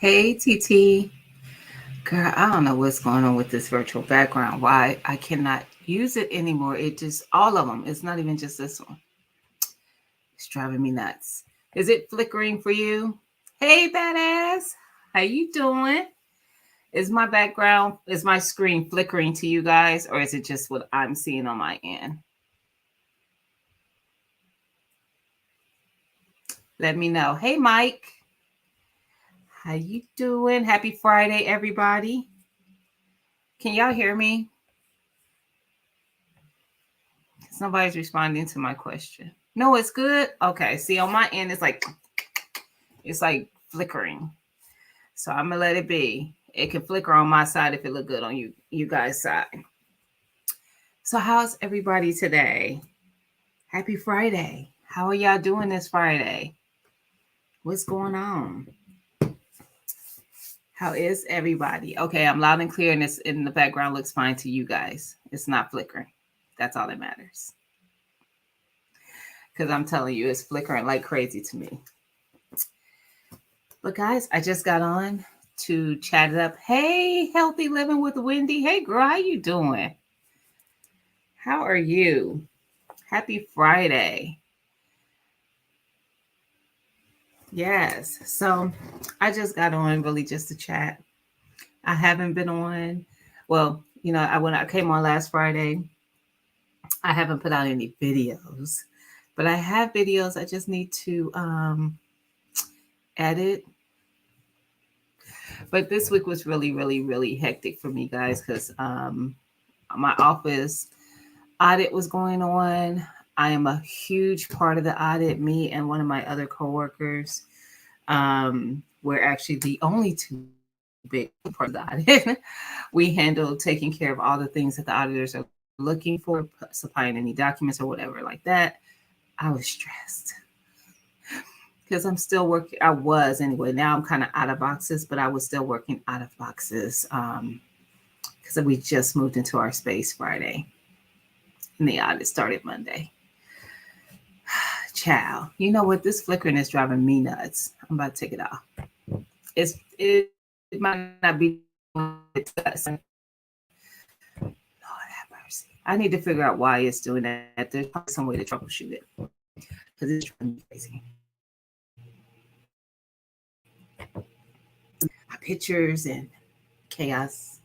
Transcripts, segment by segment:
Hey, TT. Girl, I don't know what's going on with this virtual background. Why I cannot use it anymore. It just, all of them. It's not even just this one. It's driving me nuts. Is it flickering for you? Hey, badass. How you doing? Is my screen flickering to you guys, or is it just what I'm seeing on my end? Let me know. Hey, Mike. How you doing? Happy Friday, everybody. Can y'all hear me? Because nobody's responding to my question. No, it's good. Okay. See, on my end, it's like flickering. So I'm gonna let it be. It can flicker on my side if it look good on you guys' side. So how's everybody today? Happy Friday. How are y'all doing this Friday? What's going on? How is everybody? Okay, I'm loud and clear, and this in the background looks fine to you guys. It's not flickering. That's all that matters. Because I'm telling you, it's flickering like crazy to me. But guys, I just got on to chat it up. Hey, Healthy Living with Wendy. Hey, girl, how you doing? How are you? Happy Friday. Yes. So I just got on really just to chat. I haven't been on. Well, when I came on last Friday, I haven't put out any videos, but I have videos. I just need to edit. But this week was really, really, really hectic for me, guys, because my office audit was going on. I am a huge part of the audit. Me and one of my other coworkers, we're actually the only two big part of the audit. We handle taking care of all the things that the auditors are looking for, supplying any documents or whatever like that. I was stressed because I'm still working. I was anyway. Now I'm kind of out of boxes, but I was still working out of boxes because we just moved into our space Friday, and the audit started Monday. Child, you know what? This flickering is driving me nuts. I'm about to take it off. It might not be Lord have mercy. I need to figure out why it's doing that. There's probably some way to troubleshoot it because it's driving me crazy. My pictures and chaos.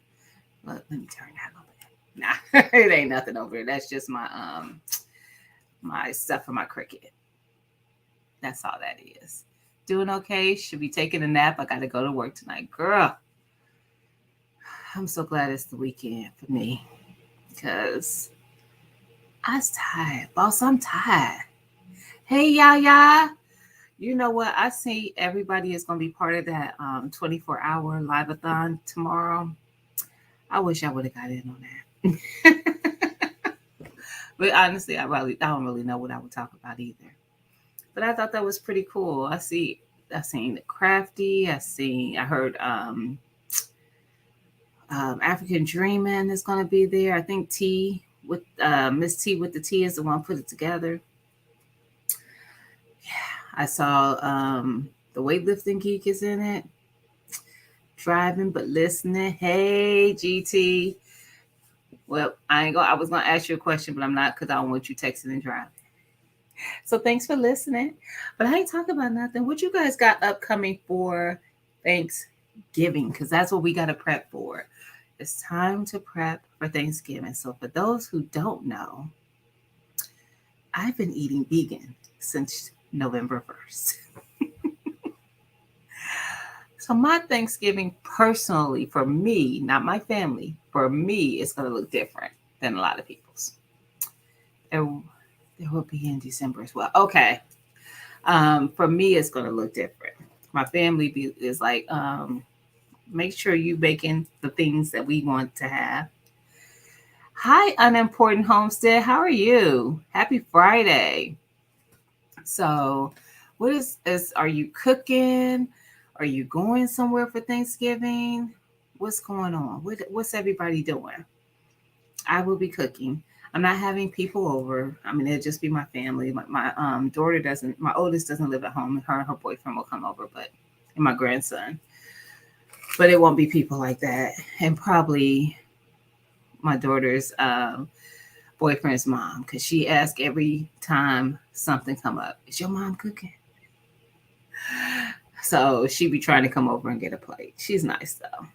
Look, let me turn that over there. Nah, it ain't nothing over there. That's just my stuff for my Cricut. That's all that is. Doing okay. Should be taking a nap. I got to go to work tonight. Girl, I'm so glad it's the weekend for me because I was tired. Boss, I'm tired. Hey, Yaya. You know what? I see everybody is going to be part of that 24-hour live-a-thon tomorrow. I wish I would have got in on that. But honestly, I don't really know what I would talk about either. But I thought that was pretty cool. I seen the Crafty. I heard African Dreaming is going to be there. I think T with Miss T with the T is the one put it together. Yeah, I saw the weightlifting geek is in it. Driving but listening. Hey GT. Well, I was gonna ask you a question, but I'm not because I don't want you texting and driving. So thanks for listening. But I ain't talking about nothing. What you guys got upcoming for Thanksgiving? Because that's what we got to prep for. It's time to prep for Thanksgiving. So for those who don't know, I've been eating vegan since November 1st. So my Thanksgiving personally, for me, not my family, for me, it's going to look different than a lot of people's. There will be in December as well. Okay. For me, it's going to look different. My family is like, make sure you baking the things that we want to have. Hi, Unimportant Homestead. How are you? Happy Friday. So, are you cooking? Are you going somewhere for Thanksgiving? What's going on? What's everybody doing? I will be cooking. I'm not having people over. I mean, it'll just be my family. My oldest doesn't live at home. Her and her boyfriend will come over, but and my grandson. but it won't be people like that. And probably my daughter's boyfriend's mom, because she asks every time something come up, is your mom cooking? So she be trying to come over and get a plate. She's nice though.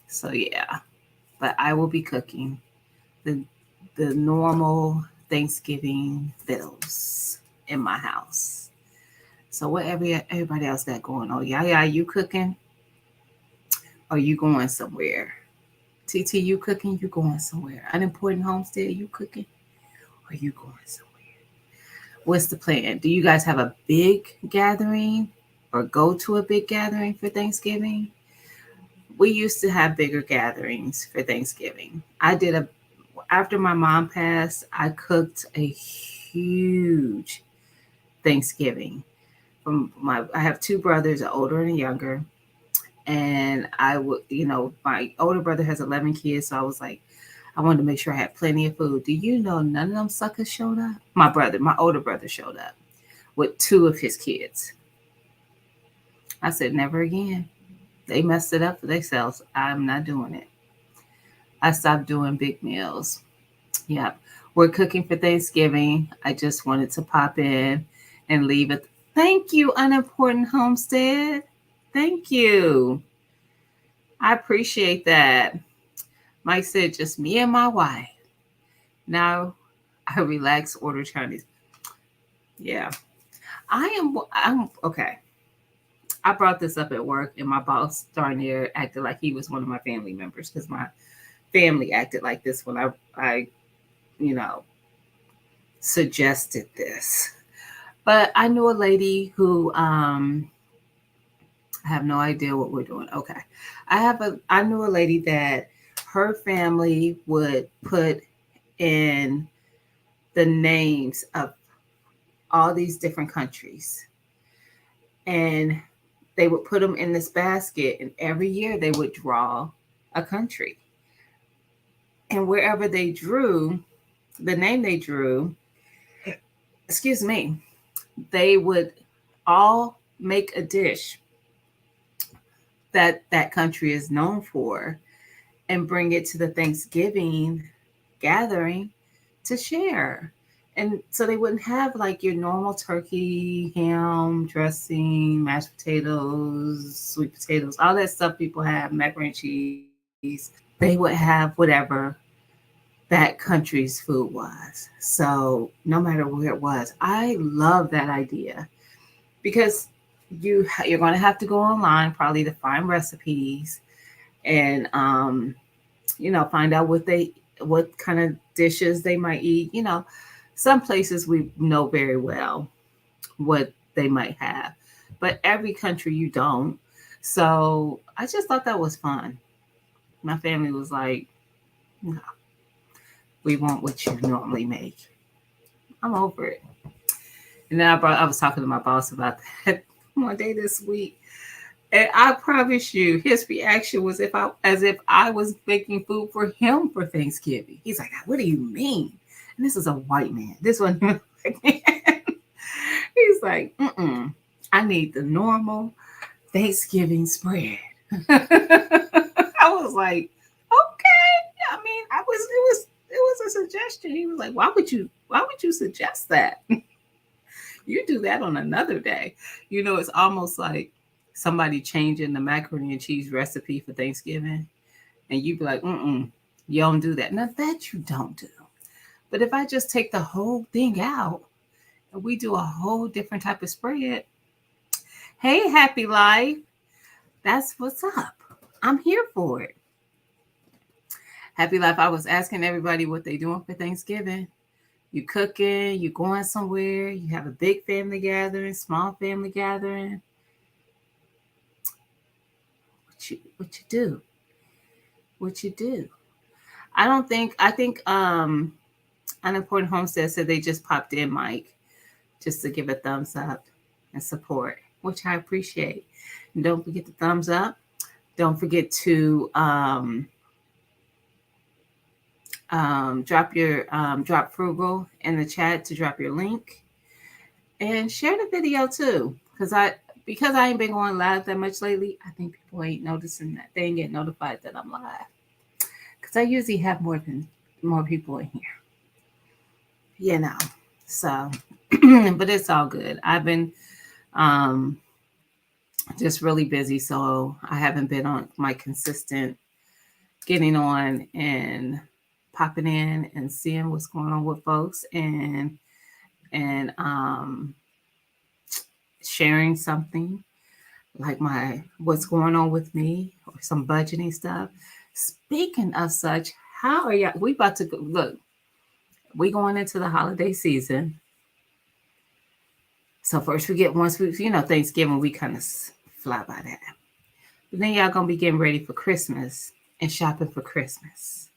So yeah, but I will be cooking the normal Thanksgiving bills in my house. So whatever everybody else got going on, yeah, you cooking? Or you going somewhere? TT, you cooking? You going somewhere? Unimportant homestead, you cooking? Or you going somewhere? What's the plan? Do you guys have a big gathering or go to a big gathering for Thanksgiving? We used to have bigger gatherings for Thanksgiving. After my mom passed, I cooked a huge Thanksgiving. I have two brothers, an older and a younger. And I would, my older brother has 11 kids. So I was like, I wanted to make sure I had plenty of food. Do you know none of them suckers showed up? My older brother showed up with two of his kids. I said, never again. They messed it up for themselves. I'm not doing it. I stopped doing big meals. Yep. We're cooking for Thanksgiving. I just wanted to pop in and leave it. Thank you, Unimportant Homestead. Thank you. I appreciate that. Mike said, just me and my wife. Now I relax, order Chinese. Yeah. I'm okay. I brought this up at work, and my boss darn near acted like he was one of my family members, because my family acted like this when I suggested this. But I knew a lady who I have no idea what we're doing. Okay. I knew a lady that her family would put in the names of all these different countries, and they would put them in this basket, and every year they would draw a country. And wherever they drew, the name they drew, excuse me, they would all make a dish that that country is known for and bring it to the Thanksgiving gathering to share. And so they wouldn't have like your normal turkey, ham, dressing, mashed potatoes, sweet potatoes, all that stuff people have, macaroni and cheese. They would have whatever that country's food was. So no matter where it was, I love that idea, because you're going to have to go online probably to find recipes, and find out what kind of dishes they might eat. Some places we know very well what they might have, but every country you don't. So I just thought that was fun. My family was like, no, we want what you normally make. I'm over it. And then I was talking to my boss about that one day this week. And I promise you, his reaction was as if I was making food for him for Thanksgiving. He's like, "What do you mean?" And this is a white man. This one, he's like, I need the normal Thanksgiving spread. I was like, okay. I mean, it was a suggestion. He was like, why would you suggest that? You do that on another day. It's almost like somebody changing the macaroni and cheese recipe for Thanksgiving, and you be like, you don't do that. Now that you don't do. But if I just take the whole thing out and we do a whole different type of spread, hey, Happy Life, that's what's up. I'm here for it. Happy Life, I was asking everybody what they doing for Thanksgiving. You cooking, you going somewhere, you have a big family gathering, small family gathering. What you do? What you do? I think Unimportant Homestead said they just popped in, Mike, just to give a thumbs up and support, which I appreciate. And don't forget the thumbs up. Don't forget to drop Frugal in the chat to drop your link, and share the video too, because I ain't been going live that much lately, I think people ain't noticing that. They ain't getting notified that I'm live. Because I usually have more people in here. You know. So but it's all good. I've been um just really busy, so I haven't been on my consistent getting on and popping in and seeing what's going on with folks and sharing something like my what's going on with me or some budgeting stuff. Speaking of such, how are y'all? We about to go, look. We going into the holiday season. So first we get once we Thanksgiving we kind of fly by that. But then y'all gonna be getting ready for Christmas and shopping for Christmas.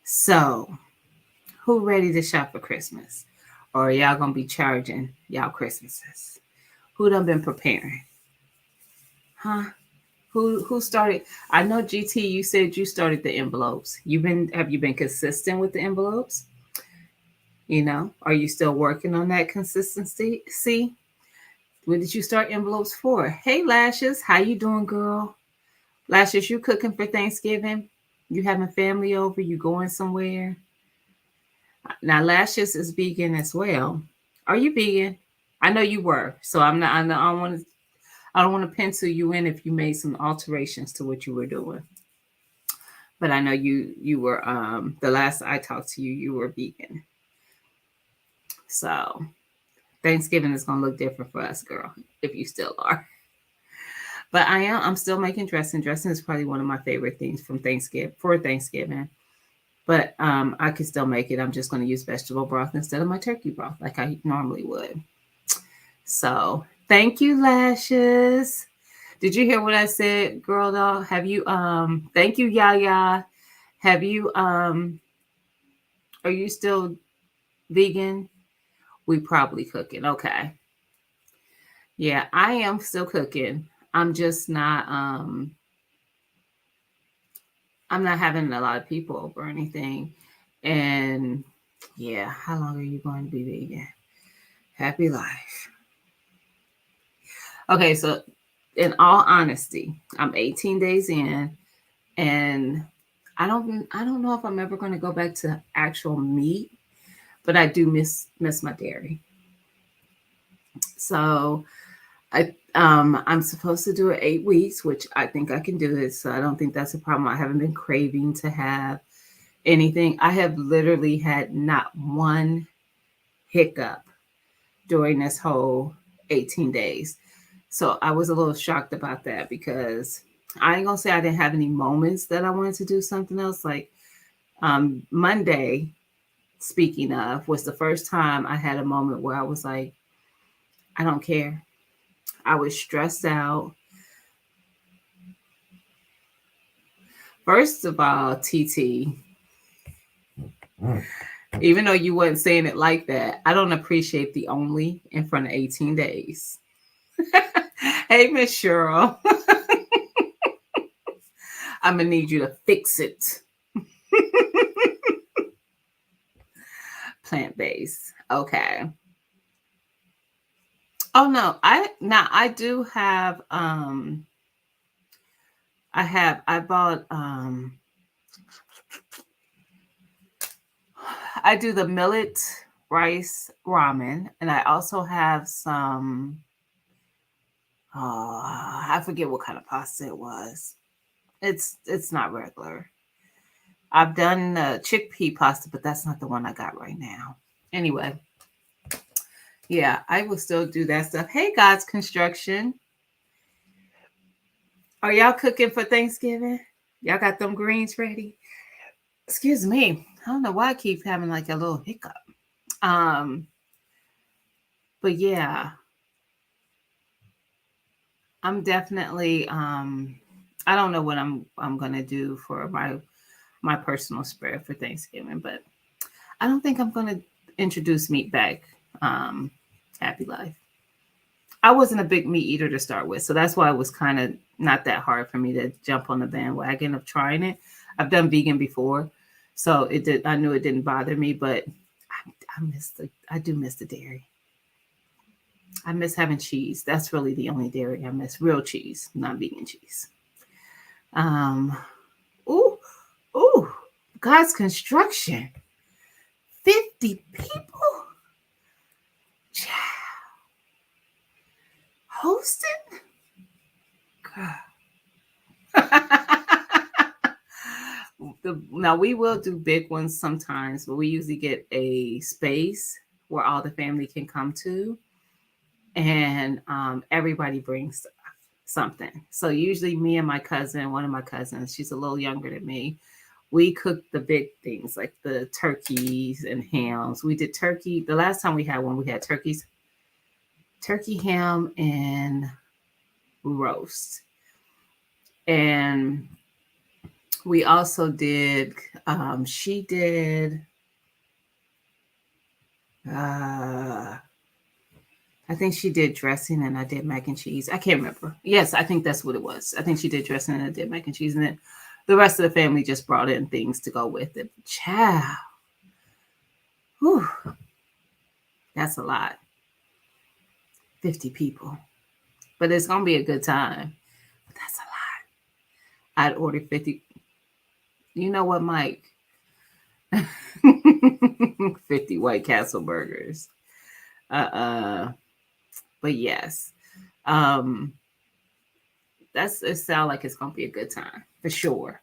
So who ready to shop for Christmas? Or y'all gonna be charging y'all Christmases? Who done been preparing? Huh? Who started? I know GT, you said you started the envelopes. Have you been consistent with the envelopes? Are you still working on that consistency? See, when did you start envelopes for? Hey Lashes, how you doing, girl? Lashes, you cooking for Thanksgiving? You having family over? You going somewhere? Now Lashes is vegan as well. Are you vegan? I know you were, so I'm not. I don't want to pencil you in if you made some alterations to what you were doing. But I know you were the last I talked to you, you were vegan. So Thanksgiving is gonna look different for us, girl, if you still are. But I'm still making dressing. Dressing is probably one of my favorite things for Thanksgiving. But I can still make it. I'm just gonna use vegetable broth instead of my turkey broth like I normally would. So thank you, Lashes. Did you hear what I said, girl doll? Have you thank you, Yaya. Have you are you still vegan? We probably cooking. Okay. Yeah, I am still cooking. I'm just not I'm not having a lot of people over or anything. And yeah, how long are you going to be vegan? Happy life. Okay, so in all honesty, I'm 18 days in and I don't know if I'm ever going to go back to actual meat, but I do miss my dairy. So I'm supposed to do it 8 weeks, which I think I can do it. So I don't think that's a problem. I haven't been craving to have anything. I have literally had not one hiccup during this whole 18 days. So I was a little shocked about that because I ain't gonna say I didn't have any moments that I wanted to do something else. Like Monday, speaking of, was the first time I had a moment where I was like, I don't care. I was stressed out. First of all, TT, even though you wasn't saying it like that, I don't appreciate the only in front of 18 days. Hey, Miss Cheryl. I'm going to need you to fix it. Plant-based. Okay. Oh no, I do have I bought I do the millet rice ramen, and I also have some I forget what kind of pasta it was. It's not regular. I've done chickpea pasta, but that's not the one I got right now. Anyway, yeah, I will still do that stuff. Hey, God's construction. Are y'all cooking for Thanksgiving? Y'all got them greens ready? Excuse me. I don't know why I keep having like a little hiccup. Um, but yeah, I'm definitely I don't know what I'm gonna do for my personal spread for Thanksgiving, but I don't think I'm gonna introduce meat back. Um, Happy life. I wasn't a big meat eater to start with, so that's why it was kind of not that hard for me to jump on the bandwagon of trying it. I've done vegan before, so it did. I knew it didn't bother me, but I do miss the dairy. I miss having cheese. That's really the only dairy I miss. Real cheese, not vegan cheese. Um, ooh, ooh, God's construction. 50 people hosting. Now we will do big ones sometimes, but we usually get a space where all the family can come to, and everybody brings something. So usually me and my cousin, one of my cousins, she's a little younger than me, we cook the big things like the turkeys and hams. We did turkey. The last time we had one, we had turkey, ham, and roast. And we also did, she did, I think she did dressing and I did mac and cheese. I can't remember. Yes, I think that's what it was. I think she did dressing and I did mac and cheese. And then the rest of the family just brought in things to go with it. Ciao. Whew. That's a lot. 50 people. But it's going to be a good time. But that's a lot. I'd order 50. You know what, Mike? 50 White Castle burgers. But yes. It sounds like it's gonna be a good time for sure.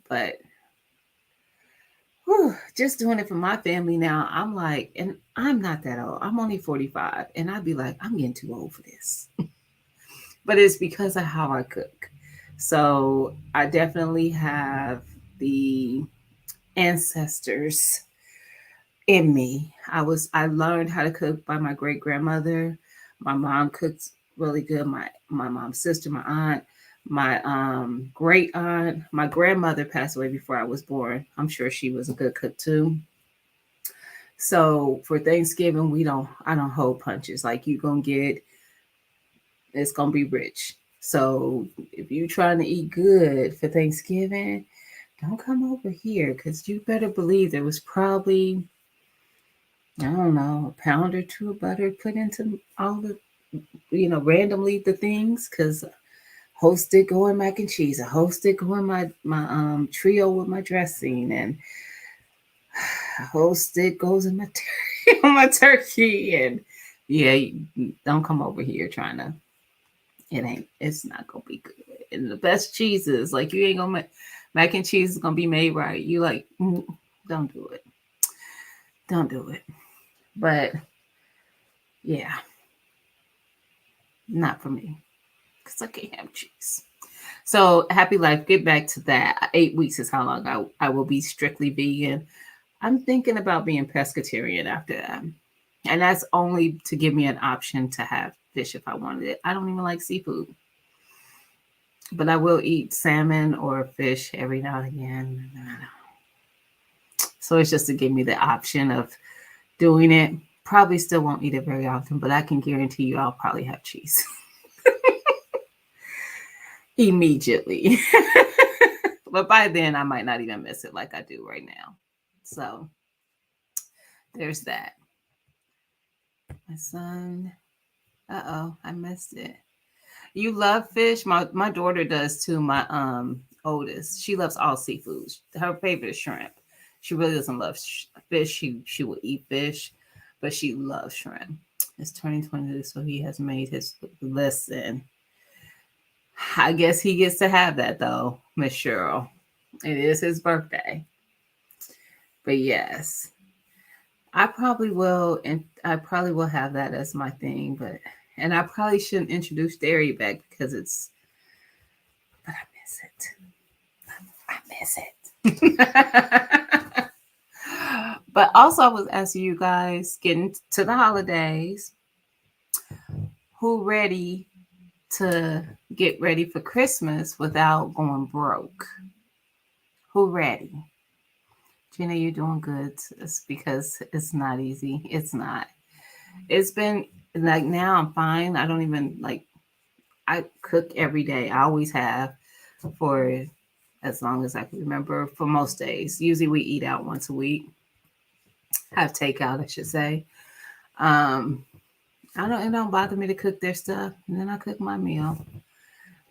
But just doing it for my family now, I'm like, and I'm not that old. I'm only 45, and I'd be like, I'm getting too old for this. But it's because of how I cook. So I definitely have the ancestors in me. I learned how to cook by my great grandmother. My mom cooked really good. My mom's sister, my aunt, my great aunt, my grandmother passed away before I was born. I'm sure she was a good cook too. So for Thanksgiving, I don't hold punches. Like you gonna get, it's gonna be rich. So if you're trying to eat good for Thanksgiving, don't come over here because you better believe there was probably, I don't know, a pound or two of butter put into all the, randomly the things, because host did go in mac and cheese, a host did go in my trio with my dressing, and a host did goes in my my turkey, and yeah, don't come over here trying to. It's not gonna be good. And the best cheeses, like you ain't gonna make mac and cheese is gonna be made right. You like, don't do it, don't do it. But yeah, not for me, because I can't have cheese. So happy life, get back to that. 8 weeks is how long I will be strictly vegan. I'm thinking about being pescatarian after that. And that's only to give me an option to have fish if I wanted it. I don't even like seafood. But I will eat salmon or fish every now and again. So it's just to give me the option of doing it. Probably still won't eat it very often, but I can guarantee you I'll probably have cheese immediately. But by then I might not even miss it like I do right now. So there's that. My son, I missed it. You love fish? My daughter does too. My oldest, she loves all seafoods. Her favorite is shrimp. She really doesn't love fish. She will eat fish, but she loves shrimp. It's 2022, so he has made his listen. I guess he gets to have that though, Miss Cheryl. It is his birthday. But yes, I probably will, and I probably will have that as my thing. And I probably shouldn't introduce dairy back because but I miss it. But also, I was asking you guys, getting to the holidays, who ready to get ready for Christmas without going broke? Who ready? Gina, you're doing good. It's because it's not easy. It's not. It's been like, now I'm fine. I don't even like, I cook every day. I always have for as long as I can remember, for most days. Usually we eat out once a week. Have takeout, I should say. Um, It don't bother me to cook their stuff. And then I cook my meal,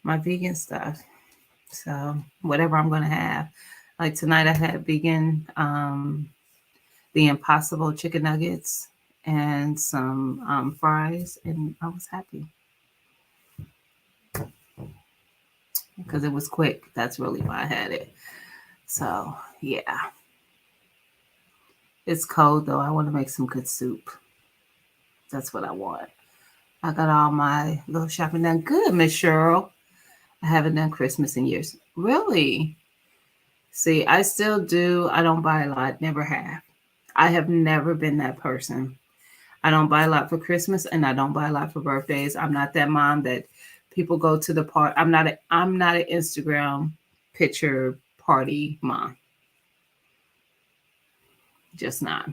my vegan stuff. So whatever I'm gonna have. Like tonight I had vegan the impossible chicken nuggets and some fries, and I was happy because it was quick. That's really why I had it. So yeah. It's cold though. I want to make some good soup. That's what I want. I got all my little shopping done. Good, Miss Cheryl. I haven't done Christmas in years. Really? See, I still do. I don't buy a lot. Never have. I have never been that person. I don't buy a lot for Christmas and I don't buy a lot for birthdays. I'm not that mom that people go to the party. I'm not an Instagram picture party mom. Just not.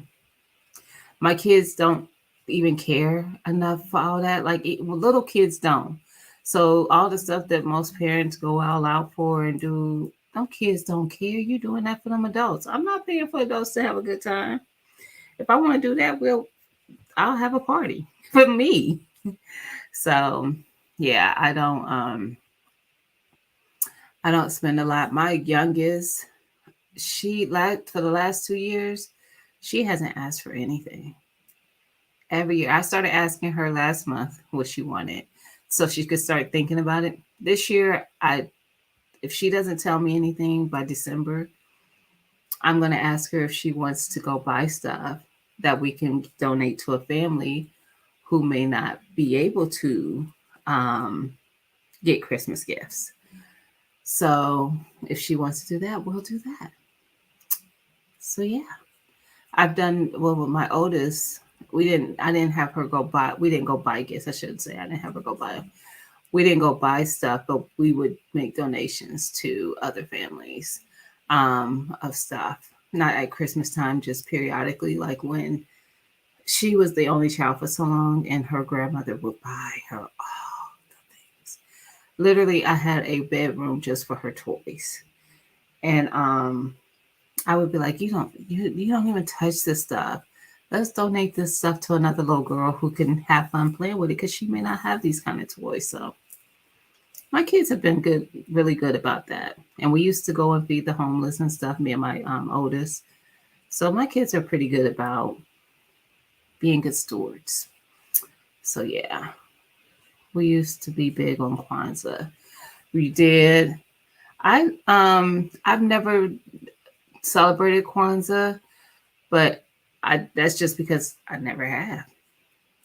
My kids don't even care enough for all that. Little kids don't. So all the stuff that most parents go all out for and do, no kids don't care. You doing that for them adults. I'm not paying for adults to have a good time. If I want to do that, I'll have a party for me. So yeah, I don't spend a lot. My youngest, she like for the last 2 years, she hasn't asked for anything. Every year. I started asking her last month what she wanted so she could start thinking about it. This year, I if she doesn't tell me anything by December, I'm going to ask her if she wants to go buy stuff that we can donate to a family who may not be able to um, get Christmas gifts. So if she wants to do that, we'll do that. So yeah, I've done well with my oldest. I didn't have her go buy. We didn't go buy gifts. I shouldn't say I didn't have her go buy. We didn't go buy stuff, but we would make donations to other families of stuff. Not at Christmas time, just periodically, like when she was the only child for so long, and her grandmother would buy her all the things. Literally, I had a bedroom just for her toys, and I would be like, you don't even touch this stuff. Let's donate this stuff to another little girl who can have fun playing with it because she may not have these kind of toys. So my kids have been good, really good about that. And we used to go and feed the homeless and stuff, me and my oldest. So my kids are pretty good about being good stewards. So yeah, we used to be big on Kwanzaa. We did. I've never celebrated Kwanzaa, but that's just because I never have.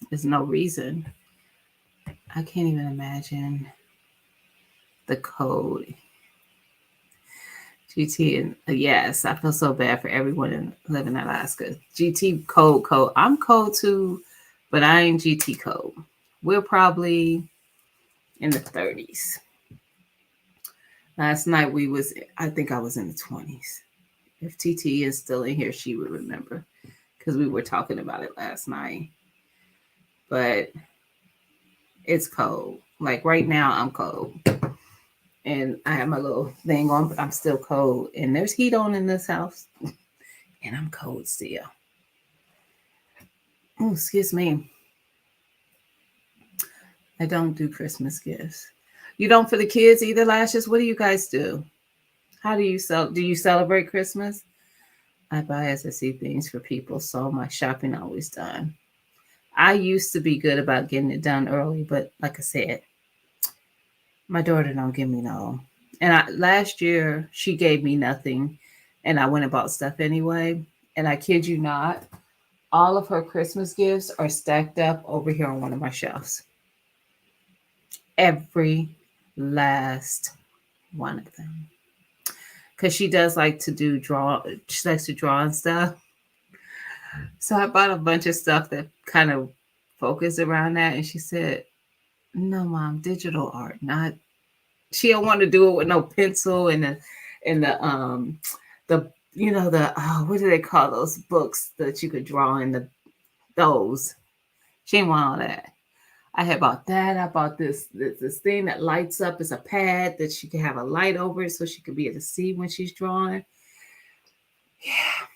There's no reason. I can't even imagine the code. GT and yes, I feel so bad for everyone living in Alaska. GT code. I'm code too, but I ain't GT code. We're probably in the 30s. Last night I think I was in the 20s. If TT is still in here, she would remember because we were talking about it last night. But it's cold. Like right now, I'm cold. And I have my little thing on, but I'm still cold. And there's heat on in this house. And I'm cold still. Oh, excuse me. I don't do Christmas gifts. You don't for the kids either, Lashes? What do you guys do? How do you do you celebrate Christmas? I buy as I see things for people, so my shopping always done. I used to be good about getting it done early, but like I said, my daughter don't give me no. And last year she gave me nothing, and I went and bought stuff anyway. And I kid you not, all of her Christmas gifts are stacked up over here on one of my shelves. Every last one of them. Because she does like to she likes to draw and stuff. So I bought a bunch of stuff that kind of focused around that. And she said, no, Mom, digital art, not. She don't want to do it with no pencil and the the what do they call those books that you could draw in those. She didn't want all that. I had bought that. I bought this thing that lights up. It's a pad that she can have a light over it so she could be able to see when she's drawing. Yeah,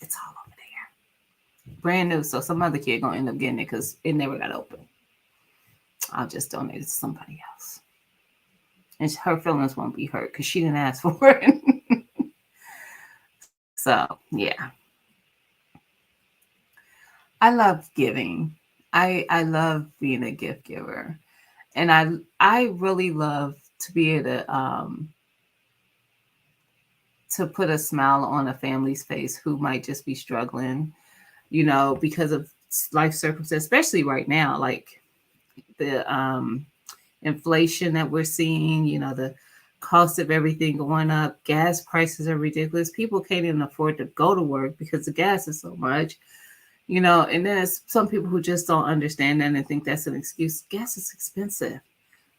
it's all over there. brand new. So some other kid gonna end up getting it because it never got open. I'll just donate it to somebody else. And her feelings won't be hurt because she didn't ask for it. So yeah. I love giving. I love being a gift giver. And I really love to be able to put a smile on a family's face who might just be struggling, because of life circumstances, especially right now, like the inflation that we're seeing, the cost of everything going up, gas prices are ridiculous. People can't even afford to go to work because the gas is so much, and then there's some people who just don't understand that and think that's an excuse. Gas is expensive.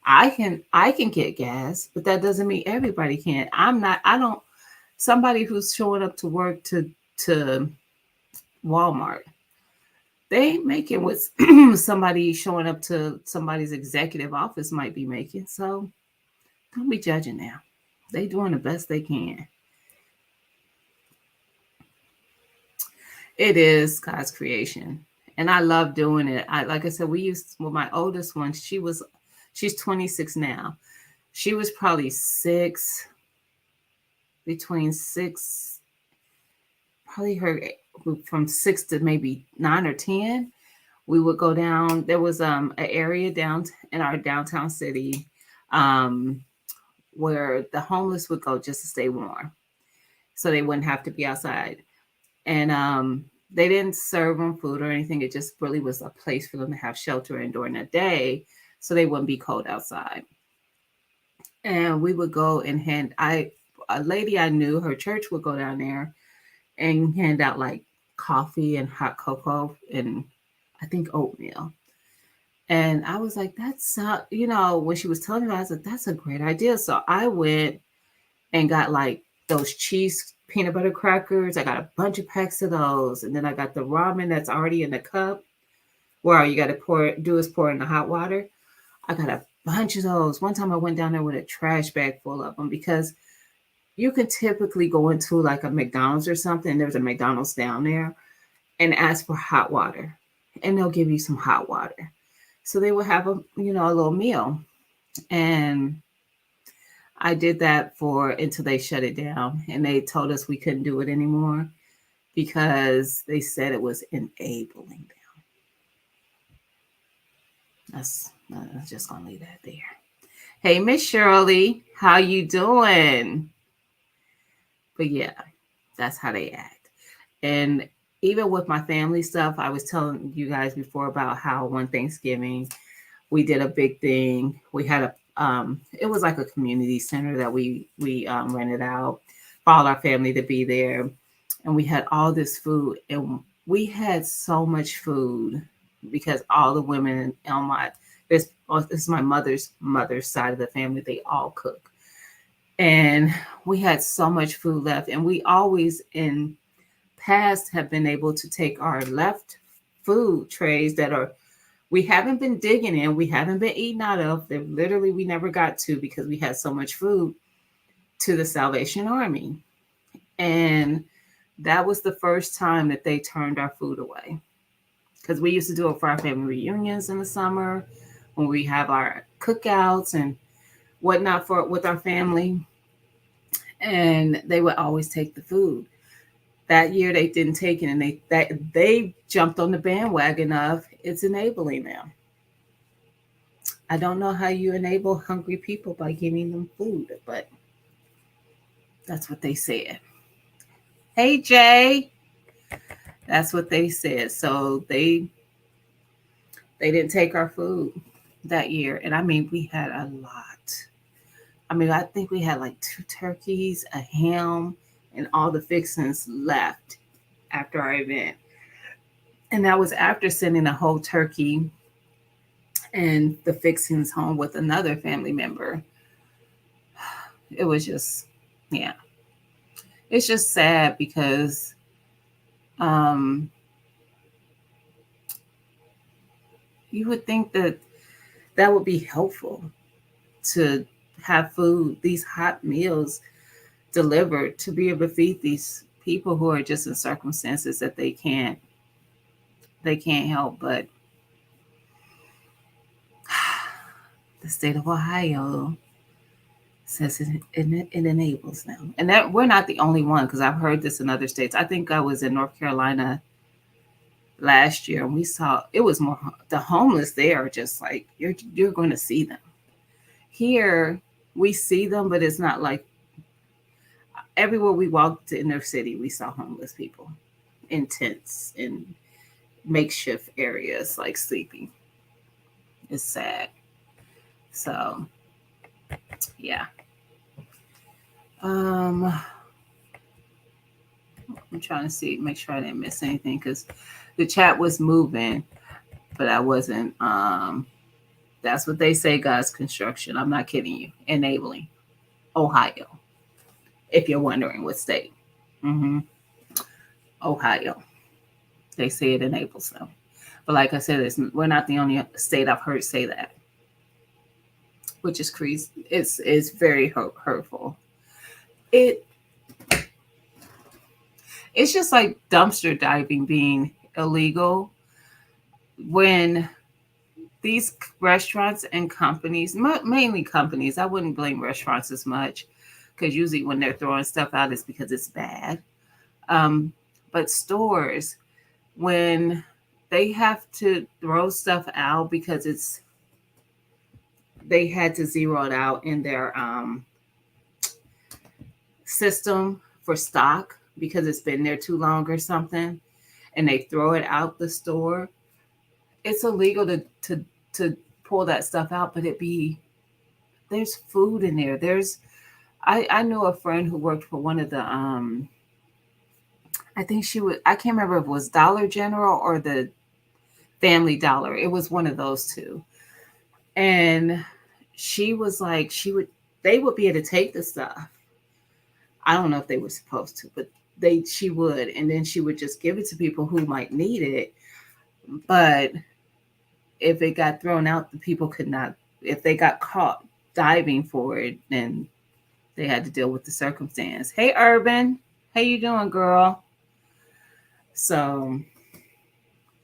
I can get gas, but that doesn't mean everybody can. I don't somebody who's showing up to work to Walmart, they ain't making what somebody showing up to somebody's executive office might be making. So don't be judging them. They doing the best they can. It is God's creation. And I love doing it. Like I said, we used with my oldest one, she's 26 now. She was probably between six, probably her from 6 to maybe 9 or 10. We would go down. There was an area down in our downtown city um, where the homeless would go just to stay warm, so they wouldn't have to be outside. And they didn't serve them food or anything. It just really was a place for them to have shelter in during the day, so they wouldn't be cold outside. And we would go and a lady I knew, her church would go down there and hand out like coffee and hot cocoa and I think oatmeal. And I was like, when she was telling me, I was like, that's a great idea. So I went and got like those cheese peanut butter crackers. I got a bunch of packs of those. And then I got the ramen that's already in the cup where all you got to pour in the hot water. I got a bunch of those. One time I went down there with a trash bag full of them because you can typically go into like a McDonald's or something. There's a McDonald's down there and ask for hot water and they'll give you some hot water. So they will have a little meal. And I did that until they shut it down and they told us we couldn't do it anymore because they said it was enabling them. I'm just gonna leave that there. Hey, Miss Shirley, how you doing? But yeah, that's how they act. And even with my family stuff, I was telling you guys before about how one Thanksgiving we did a big thing. We had it was like a community center that we rented out for all our family to be there, and we had all this food, and we had so much food because all the women on this is my mother's side of the family. They all cook, and we had so much food left, and we always in past have been able to take our left food trays we haven't been digging in, we haven't been eating out of. That literally we never got to because we had so much food to the Salvation Army. And that was the first time that they turned our food away. Because we used to do it for our family reunions in the summer, when we have our cookouts and whatnot with our family. And they would always take the food. That year they didn't take it, and they jumped on the bandwagon of it's enabling them. I don't know how you enable hungry people by giving them food, but that's what they said. Hey Jay, that's what they said. So they didn't take our food that year, and I mean we had a lot. I mean, I think we had like 2 turkeys, a ham, and all the fixings left after our event. And that was after sending a whole turkey and the fixings home with another family member. It was just, yeah. It's just sad because you would think that would be helpful to have food, these hot meals delivered to be able to feed these people who are just in circumstances that they can't they can't help but the state of Ohio says it enables them. And that we're not the only one, because I've heard this in other states. I think I was in North Carolina last year and we saw it was more the homeless there are just like you're going to see them. Here we see them, but it's not like everywhere we walked in their city, we saw homeless people in tents in makeshift areas, like sleeping. It's sad. So, yeah. I'm trying to see, make sure I didn't miss anything because the chat was moving, but I wasn't. That's what they say, God's construction. I'm not kidding you. Enabling Ohio, if you're wondering what state. Mm-hmm. Ohio. They say it enables them. But like I said, we're not the only state I've heard say that, which is crazy. It's very hurtful. It's just like dumpster diving being illegal when these restaurants and companies, mainly companies, I wouldn't blame restaurants as much because usually when they're throwing stuff out, it's because it's bad. But stores, when they have to throw stuff out because they had to zero it out in their system for stock because it's been there too long or something, and they throw it out the store, it's illegal to pull that stuff out. But there's food in there. I knew a friend who worked for one of the I can't remember if it was Dollar General or the Family Dollar. It was one of those two. And she was like, they would be able to take the stuff. I don't know if they were supposed to, but she would, and then she would just give it to people who might need it. But if it got thrown out, the people could not. If they got caught diving for it, then they had to deal with the circumstance. Hey, Urban, how you doing, girl? So,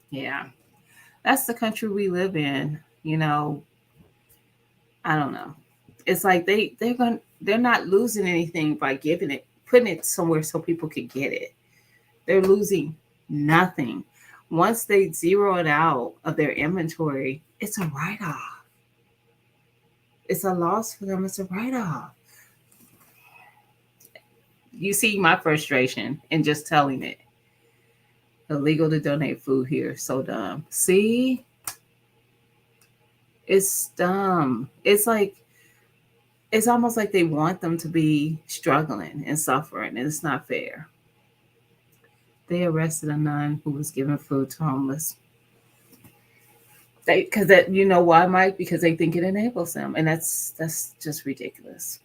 yeah, that's the country we live in. I don't know. It's like they're not losing anything by putting it somewhere so people could get it. They're losing nothing. Once they zero it out of their inventory, it's a write-off. It's a loss for them. It's a write-off. You see my frustration in just telling it. Illegal to donate food here. So dumb. See? It's dumb. It's almost like they want them to be struggling and suffering, and it's not fair. They arrested a nun who was giving food to homeless. Because that, you know why, Mike? Because they think it enables them, and that's just ridiculous.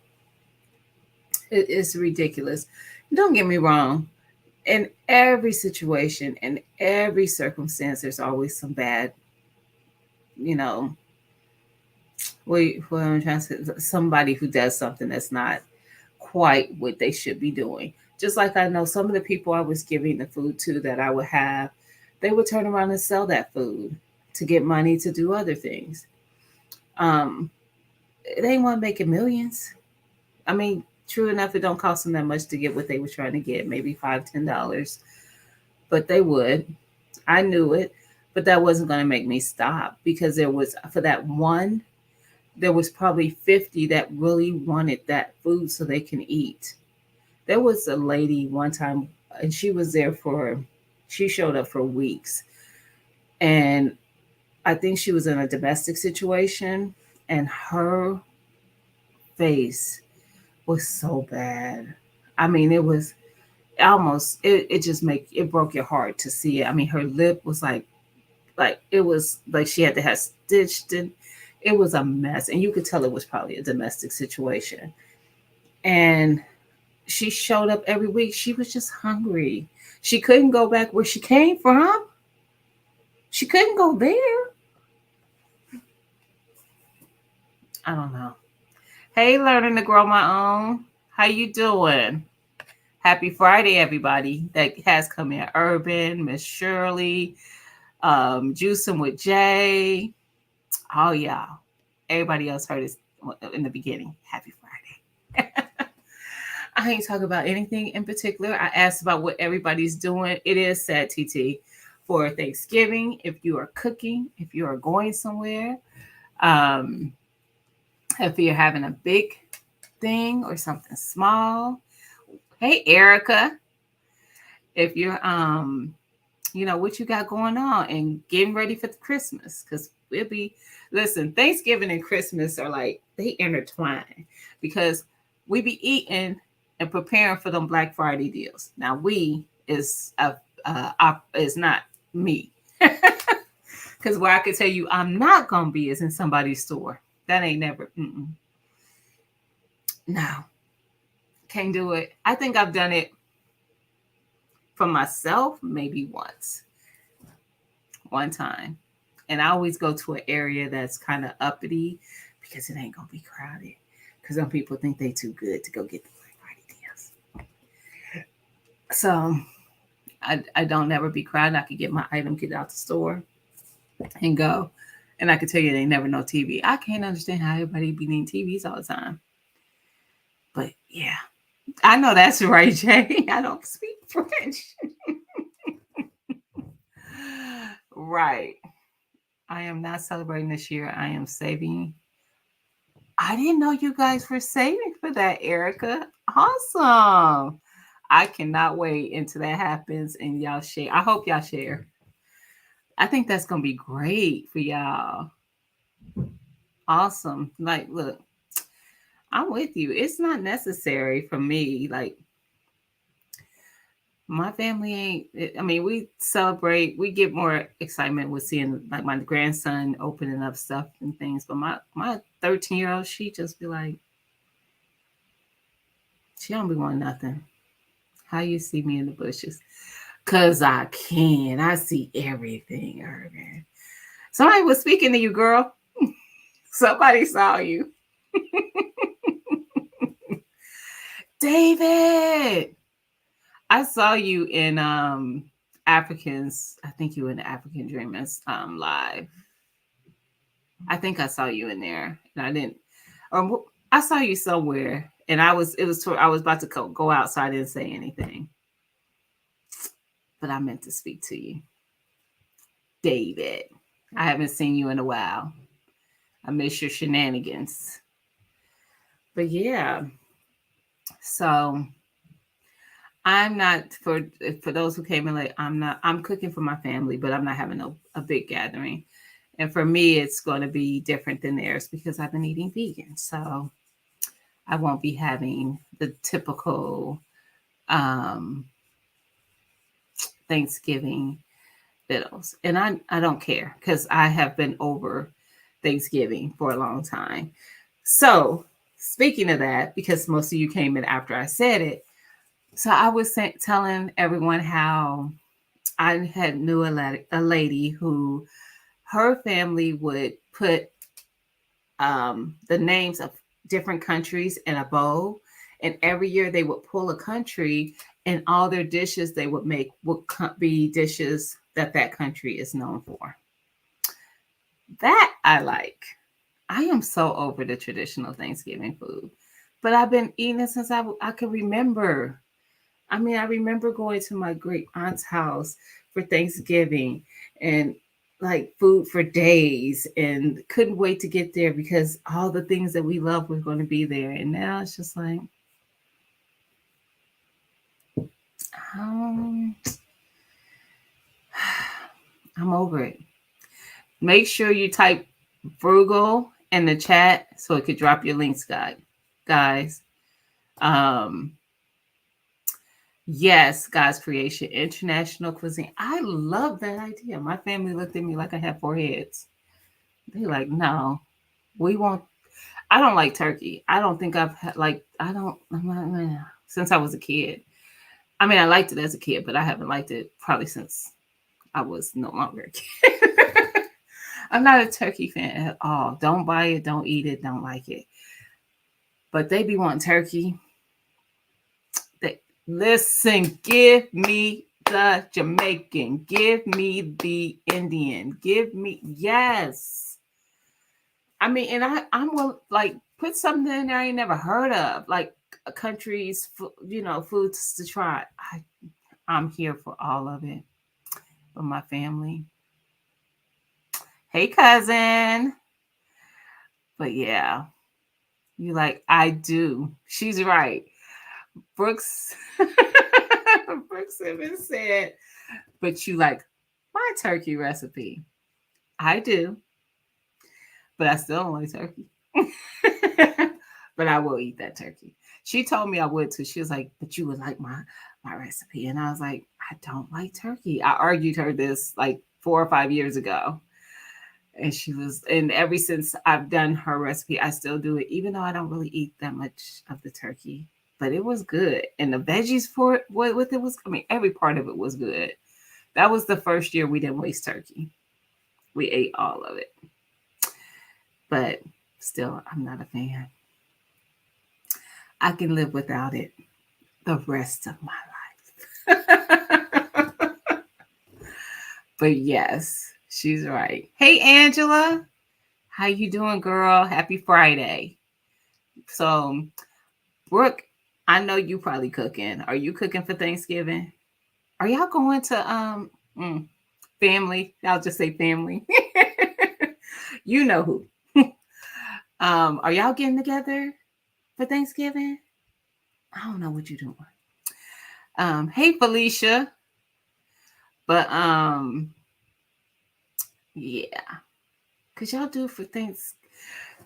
It is ridiculous. Don't get me wrong. In every situation, in every circumstance, there's always some bad, I'm trying to say, somebody who does something that's not quite what they should be doing. Just like I know some of the people I was giving the food to that I would have, they would turn around and sell that food to get money to do other things. They want making millions. I mean, true enough, it don't cost them that much to get what they were trying to get, maybe $5-10, but they would. I knew it, but that wasn't going to make me stop because there was, for that one, there was probably 50 that really wanted that food so they can eat. There was a lady one time, and she showed up for weeks. And I think she was in a domestic situation, and her face was so bad. I mean, it was almost, it broke your heart to see it. I mean, her lip was like it was like she had to have stitched it. It was a mess, and you could tell it was probably a domestic situation. And she showed up every week. She was just hungry. She couldn't go back where she came from. She couldn't go there. I don't know. Hey, learning to grow my own. How you doing? Happy Friday, everybody that has come in. Urban, Miss Shirley, Juicing with Jay. Oh, y'all. Everybody else heard it in the beginning. Happy Friday. I ain't talking about anything in particular. I asked about what everybody's doing. It is sad, TT, for Thanksgiving. If you are cooking, if you are going somewhere, um, if you're having a big thing or something small. Hey, Erica. If you're what you got going on and getting ready for the Christmas, because we'll be listen, Thanksgiving and Christmas are like they intertwine because we be eating and preparing for them Black Friday deals. Now we is not me. Because where I could tell you I'm not gonna be is in somebody's store. That ain't never. No, can't do it. I think I've done it for myself maybe one time, and I always go to an area that's kind of uppity because it ain't gonna be crowded. Because some people think they too good to go get the Black Friday deals. So I don't never be crowded. I could get my item, get out the store, and go. And I can tell you they never know TV. I can't understand how everybody be needing TVs all the time. But yeah, I know that's right, Jay. I don't speak French. Right. I am not celebrating this year. I am saving. I didn't know you guys were saving for that, Erica. Awesome. I cannot wait until that happens and y'all share. I hope y'all share. I think that's going to be great for y'all. Awesome. Like, look, I'm with you. It's not necessary for me. Like, my family ain't, I mean, we celebrate, we get more excitement with seeing like my grandson opening up stuff and things. But my 13-year-old, she just be like, she don't be wanting nothing. How you see me in the bushes? Cause I can. I see everything, Urban. Somebody was speaking to you, girl. Somebody saw you. David, I saw you in Africans. I think you were in the African Dreamers live. I think I saw you in there, and I didn't. I saw you somewhere, and I was about to go out, so I didn't say anything. But I meant to speak to you, David. I haven't seen you in a while. I miss your shenanigans. But yeah, so I'm not for those who came in late. I'm cooking for my family, but I'm not having a big gathering. And for me, it's going to be different than theirs because I've been eating vegan. So I won't be having the typical Thanksgiving vittles. And I don't care because I have been over Thanksgiving for a long time. So speaking of that, because most of you came in after I said it, so I was telling everyone how I had knew a lady who her family would put the names of different countries in a bowl, and every year they would pull a country, and all their dishes they would make would be dishes that country is known for. That I like. I am so over the traditional Thanksgiving food, but I've been eating it since I can remember. I mean, I remember going to my great aunt's house for Thanksgiving and like food for days and couldn't wait to get there because all the things that we love were going to be there. And now it's just like, um, I'm over it. Make sure you type frugal in the chat so it could drop your links, guys. Yes, God's creation, international cuisine. I love that idea. My family looked at me like I had 4 heads. They're like, no, we won't. I don't like turkey. I don't think I've had since I was a kid. I mean, I liked it as a kid, but I haven't liked it probably since I was no longer a kid. I'm not a turkey fan at all. Don't buy it, don't eat it, don't like it. But they be wanting turkey. Listen, give me the the Jamaican. Give me the Indian. Give me, yes. I mean, and I'm will like put something in there I ain't never heard of, like a country's, foods to try. I'm here for all of it for my family. Hey, cousin. But yeah, you like, I do. She's right. Brooks Brooks even said, but you like my turkey recipe. I do, but I still don't like turkey. But I will eat that turkey. She told me I would too. She was like, but you would like my recipe. And I was like, I don't like turkey. I argued her this like 4 or 5 years ago. And she was, and ever since I've done her recipe, I still do it, even though I don't really eat that much of the turkey. But it was good. And the veggies for it with it was, I mean, every part of it was good. That was the first year we didn't waste turkey. We ate all of it. But still, I'm not a fan. I can live without it the rest of my life. But yes, she's right. Hey, Angela. How you doing, girl? Happy Friday. So, Brooke, I know you probably cooking. Are you cooking for Thanksgiving? Are y'all going to family? I'll just say family. You know who. Are y'all getting together for Thanksgiving? I don't know what you're doing. Hey, Felicia. But yeah. Could y'all do for Thanksgiving?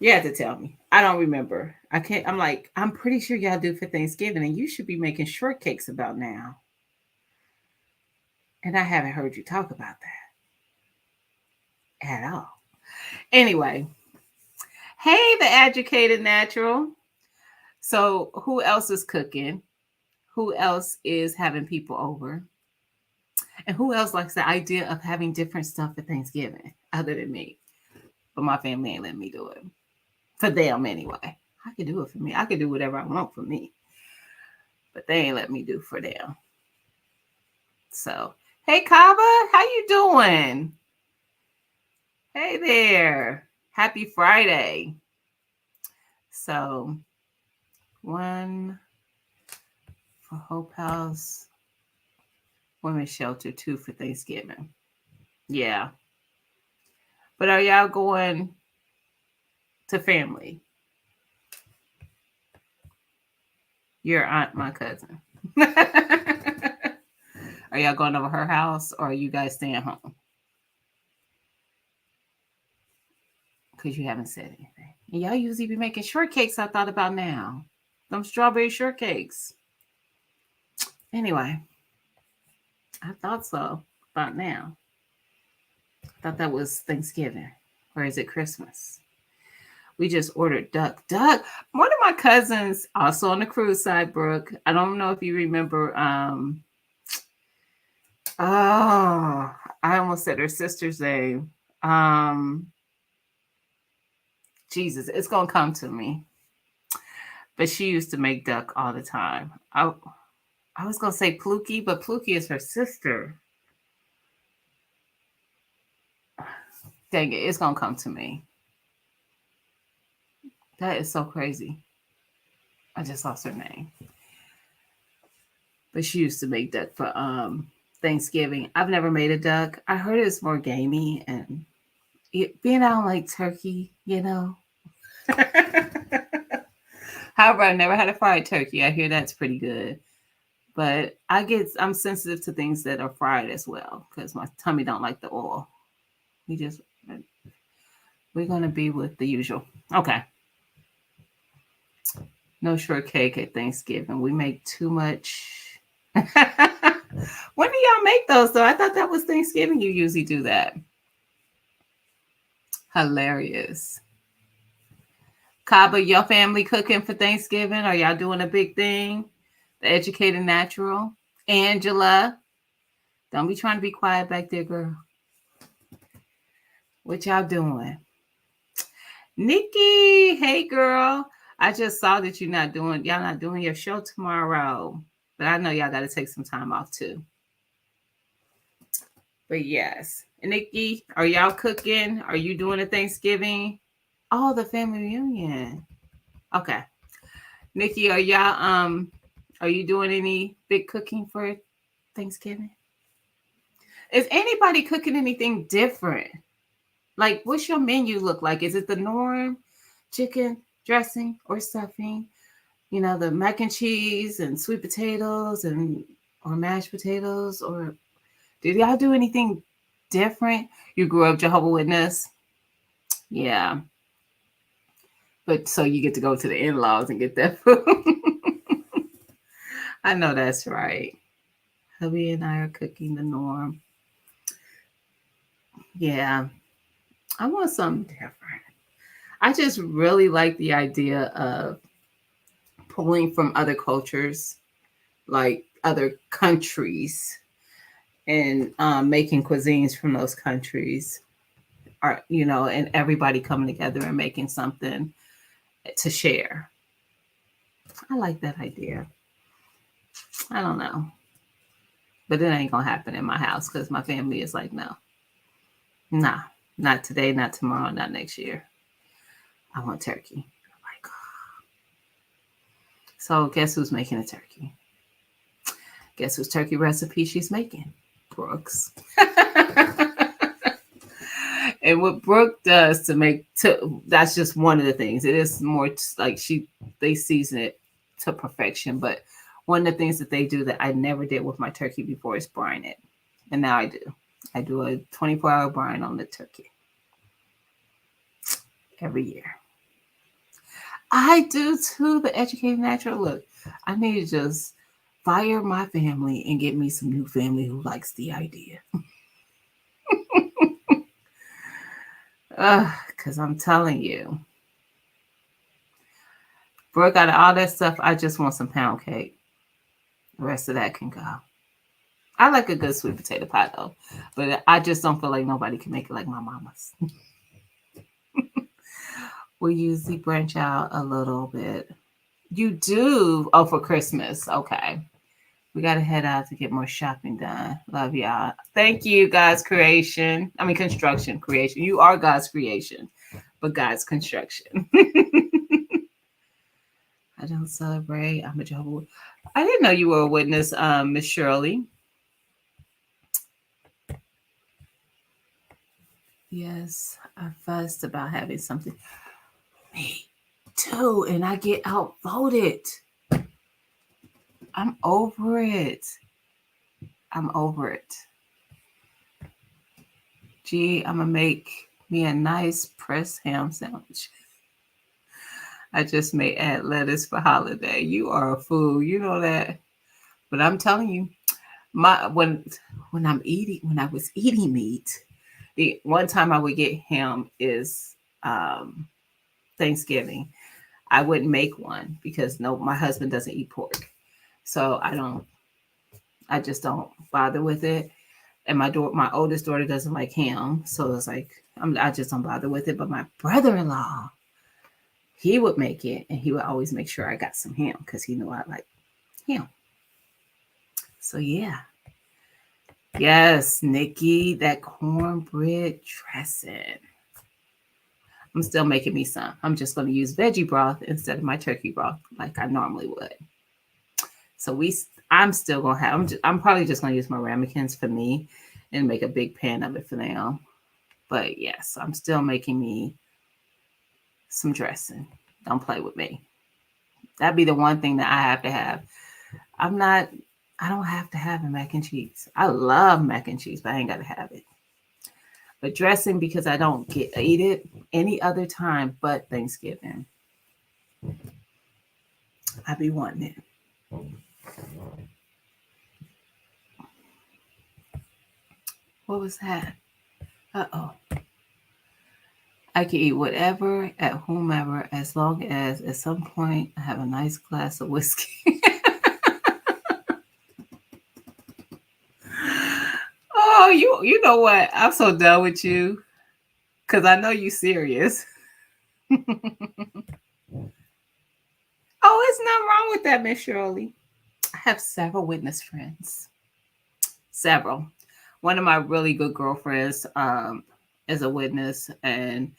You have to tell me. I don't remember. I can't. I'm like, I'm pretty sure y'all do for Thanksgiving, and you should be making shortcakes about now. And I haven't heard you talk about that at all. Anyway, hey, the educated natural. So, who else is cooking? Who else is having people over? And who else likes the idea of having different stuff for Thanksgiving other than me? But my family ain't letting me do it. For them, anyway. I can do it for me. I can do whatever I want for me. But they ain't let me do for them. So, hey, Kava, how you doing? Hey there. Happy Friday. So, one for Hope House, Women's Shelter, 2 for Thanksgiving. Yeah. But are y'all going to family? Your aunt, my cousin. Are y'all going over her house or are you guys staying home? Because you haven't said anything. And y'all usually be making shortcakes, I thought about now. Them strawberry shortcakes. Anyway, I thought so about now. I thought that was Thanksgiving. Or is it Christmas? We just ordered duck. Duck. One of my cousins, also on the cruise side, Brooke. I don't know if you remember. Oh, I almost said her sister's name. Jesus, it's gonna come to me. But she used to make duck all the time. I was gonna say Pluki, but Pluki is her sister. Dang it, it's gonna come to me. That is so crazy. I just lost her name. But she used to make duck for Thanksgiving. I've never made a duck. I heard it's more gamey and being out like turkey, However, I never had a fried turkey. I hear that's pretty good. But I'm sensitive to things that are fried as well because my tummy don't like the oil. We're gonna be with the usual. Okay. No shortcake at Thanksgiving. We make too much. When do y'all make those though? I thought that was Thanksgiving. You usually do that. Hilarious. Kaba, your family cooking for Thanksgiving? Are y'all doing a big thing? The educated natural. Angela. Don't be trying to be quiet back there, girl. What y'all doing? Nikki, hey girl. I just saw that y'all not doing your show tomorrow. But I know y'all gotta take some time off too. But yes. And Nikki, are y'all cooking? Are you doing a Thanksgiving? Oh, the family reunion. Okay. Nikki, are you doing any big cooking for Thanksgiving? Is anybody cooking anything different? Like, what's your menu look like? Is it the norm? Chicken, dressing, or stuffing? You know, the mac and cheese and sweet potatoes and or mashed potatoes, or did y'all do anything different? You grew up Jehovah Witness? Yeah. But so you get to go to the in-laws and get that food. I know that's right. Hubby and I are cooking the norm. Yeah. I want something different. I just really like the idea of pulling from other cultures, like other countries, and making cuisines from those countries, are and everybody coming together and making something to share. I like that idea. I don't know, but it ain't gonna happen in my house because my family is like, no, nah, not today, not tomorrow, not next year. I want turkey. I'm like, oh. So guess who's making a turkey? Guess whose turkey recipe she's making? Brooks. And what Brooke does to that's just one of the things. It is more like they season it to perfection. But one of the things that they do that I never did with my turkey before is brine it. And now I do. I do a 24-hour brine on the turkey every year. I do too, the educated natural. Look, I need to just fire my family and get me some new family who likes the idea. Because I'm telling you, Brooke, out of all that stuff, I just want some pound cake. The rest of that can go. I like a good sweet potato pie though, but I just don't feel like nobody can make it like my mama's. We usually branch out a little bit. You do? Oh, for Christmas. Okay. We got to head out to get more shopping done. Love y'all. Thank you, God's creation. I mean, construction creation. You are God's creation, but God's construction. I don't celebrate. I'm a Jehovah. I didn't know you were a witness, Miss Shirley. Yes, I fussed about having something. Me too, and I get outvoted. I'm over it. I'm over it. Gee, I'm gonna make me a nice pressed ham sandwich. I just may add lettuce for holiday. You are a fool, you know that. But I'm telling you, my when I was eating meat, the one time I would get ham is Thanksgiving. I wouldn't make one because no, my husband doesn't eat pork, so I just don't bother with it. And my oldest daughter doesn't like ham, so it's like I just don't bother with it. But my brother-in-law, he would make it, and he would always make sure I got some ham because he knew I like ham. So yeah, yes, Nikki, that cornbread dressing. I'm still making me some. I'm just going to use veggie broth instead of my turkey broth like I normally would. So I'm still gonna have. I'm probably just gonna use my ramekins for me, and make a big pan of it for now. But yes, I'm still making me some dressing. Don't play with me. That'd be the one thing that I have to have. I'm not. I don't have to have a mac and cheese. I love mac and cheese, but I ain't gotta have it. But dressing because I don't eat it any other time but Thanksgiving. I be wanting it. What was that? Uh-oh. I can eat whatever at whomever as long as at some point I have a nice glass of whiskey. Oh, you know what? I'm so done with you because I know you serious. Oh, it's nothing wrong with that, Miss Shirley. I have several witness friends. Several. one of my really good girlfriends is a witness, and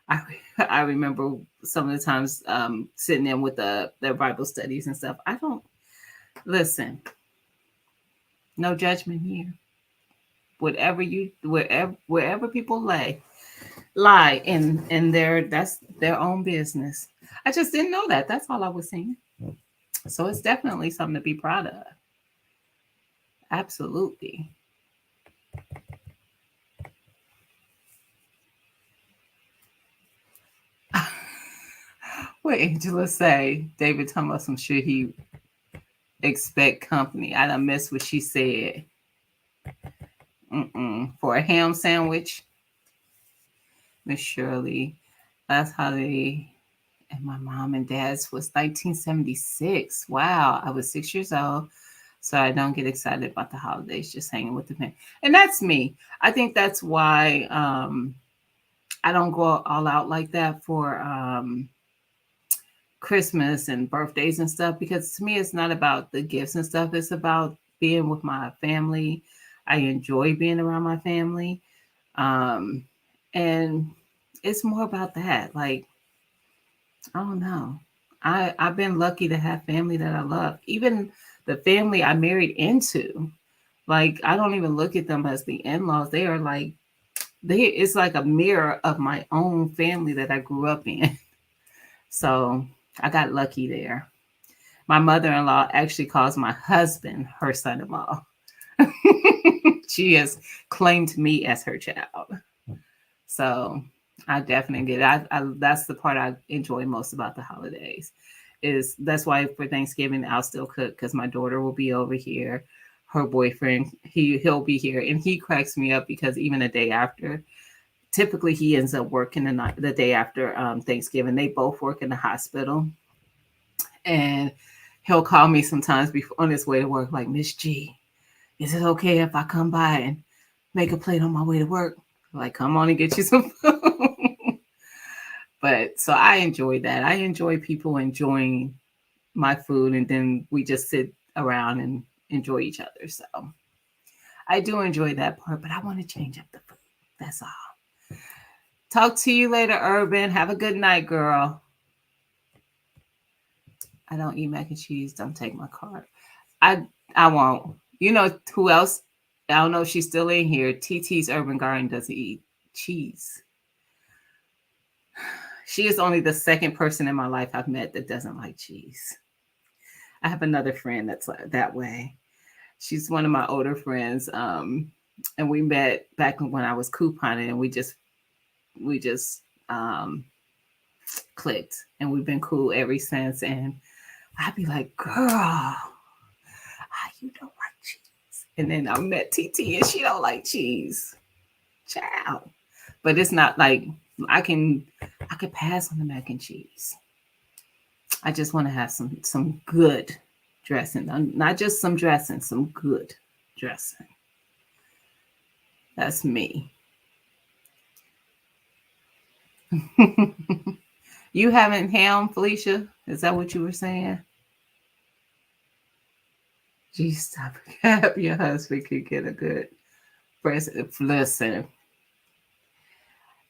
I I remember some of the times sitting in with their Bible studies and stuff. I don't listen. No judgment here. Wherever people lie in their that's their own business. I just didn't know that. That's all I was saying. So it's definitely something to be proud of. Absolutely. What Angela say? David talking about some shit he expect company. I done missed what she said. For a ham sandwich, Miss Shirley. Last holiday and my mom and dad's was 1976. Wow, I was 6 years old. So I don't get excited about the holidays, just hanging with the family. And that's me. I think that's why I don't go all out like that for Christmas and birthdays and stuff, because to me it's not about the gifts and stuff. It's about being with my family. I enjoy being around my family. Um, and it's more about that. Like, I don't know. I've been lucky to have family that I love. Even the family I married into, like I don't even look at them as the in-laws. They are like it's like a mirror of my own family that I grew up in. So I got lucky there. My mother-in-law actually calls my husband her son-in-law. She has claimed me as her child. So I definitely get it. That's the part I enjoy most about the holidays. Is that's why for Thanksgiving I'll still cook because my daughter will be over here. Her boyfriend, he'll be here, and he cracks me up because even the day after, typically he ends up working the day after Thanksgiving. They both work in the hospital, and he'll call me sometimes before on his way to work, like, Miss G, is it okay if I come by and make a plate on my way to work? Like, come on and get you some food. But so I enjoy that. I enjoy people enjoying my food, and then we just sit around and enjoy each other. So I do enjoy that part, but I want to change up the food. That's all. Talk to you later, Urban. Have a good night, girl. I don't eat mac and cheese. Don't take my card. I won't. You know who else? I don't know if she's still in here. TT's Urban Garden doesn't eat cheese. She is only the second person in my life I've met that doesn't like cheese. I have another friend that's that way. She's one of my older friends, and we met back when I was couponing, and we just clicked, and we've been cool ever since. And I'd be like, "Girl, how you don't like cheese?" And then I met TT, and she don't like cheese. Child, but it's not like I can I could pass on the mac and cheese. I just want to have some good dressing, not just some dressing, some good dressing. That's me. You haven't ham, Felicia? Is that what you were saying? Geez, stop. Your husband could get a good present. Listen.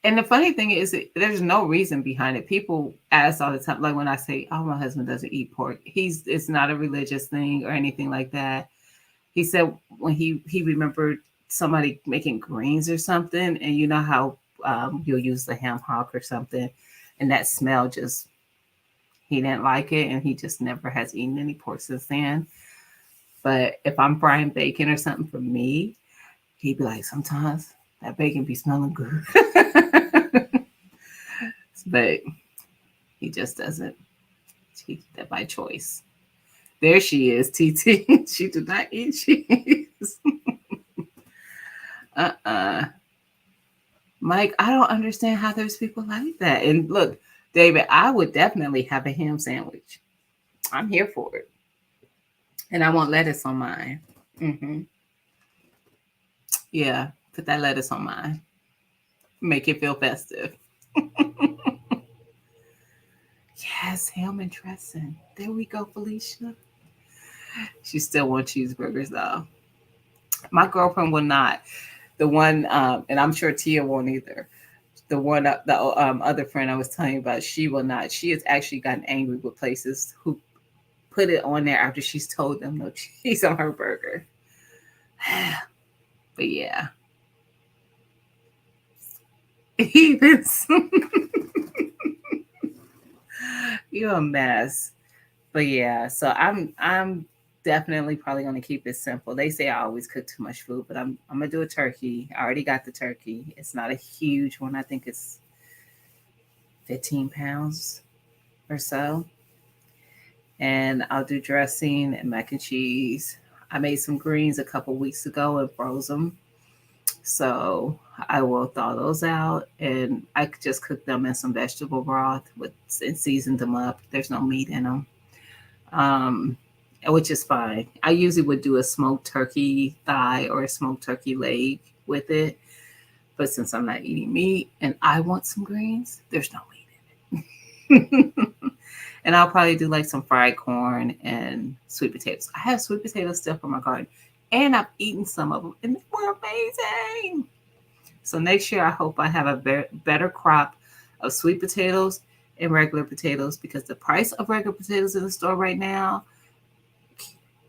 And the funny thing is, there's no reason behind it. People ask all the time, like when I say, "Oh, my husband doesn't eat pork." It's not a religious thing or anything like that. He said when he remembered somebody making greens or something, and you know how you'll use the ham hock or something, and that smell just he didn't like it, and he just never has eaten any pork since then. But if I'm frying bacon or something for me, he'd be like, sometimes that bacon be smelling good. But he just doesn't. That by choice. There she is, TT. She did not eat cheese. Mike, I don't understand how there's people like that. And look, David, I would definitely have a ham sandwich. I'm here for it. And I want lettuce on mine. Hmm. Yeah, put that lettuce on mine. Make it feel festive. Yes, ham and dressing. There we go, Felicia. She still wants cheeseburgers though. My girlfriend will not. The one, and I'm sure Tia won't either. The one, the other friend I was telling you about, she will not. She has actually gotten angry with places who put it on there after she's told them no cheese on her burger. But yeah, heathens, you're a mess. But yeah, so I'm definitely probably gonna keep it simple. They say I always cook too much food, but I'm gonna do a turkey. I already got the turkey. It's not a huge one. I think it's 15 pounds or so. And I'll do dressing and mac and cheese. I made some greens a couple weeks ago and froze them. So I will thaw those out and I could just cook them in some vegetable broth with and season them up. There's no meat in them. Um, which is fine. I usually would do a smoked turkey thigh or a smoked turkey leg with it. But since I'm not eating meat and I want some greens, there's no meat in it. And I'll probably do like some fried corn and sweet potatoes. I have sweet potatoes still from my garden, and I've eaten some of them, and they were amazing. So next year, I hope I have a better crop of sweet potatoes and regular potatoes because the price of regular potatoes in the store right now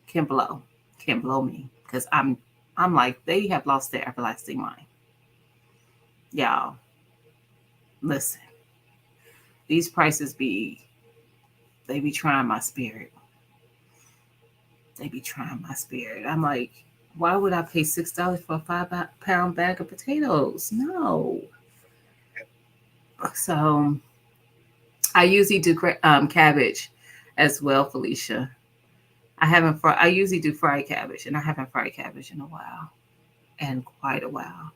can blow me because I'm like they have lost their everlasting mind. Y'all, listen, these prices they be trying my spirit. They be trying my spirit. I'm like, why would I pay $6 for a 5 pound bag of potatoes? No. So I usually do cabbage as well, Felicia. I usually do fried cabbage, and I haven't fried cabbage in a while, and quite a while.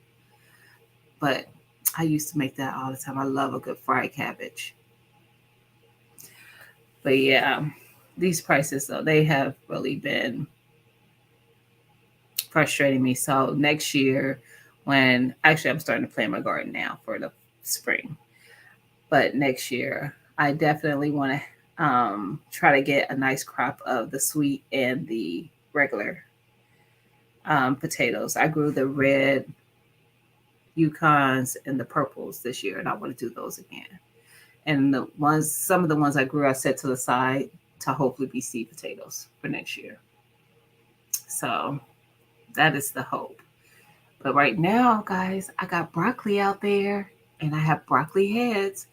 But I used to make that all the time. I love a good fried cabbage. But yeah, these prices though they have really been frustrating me. So next year, when actually I'm starting to plant my garden now for the spring, but next year I definitely want to try to get a nice crop of the sweet and the regular potatoes. I grew the red Yukons and the purples this year, and I want to do those again. And some of the ones I grew, I set to the side to hopefully be seed potatoes for next year. So that is the hope. But right now, guys, I got broccoli out there and I have broccoli heads.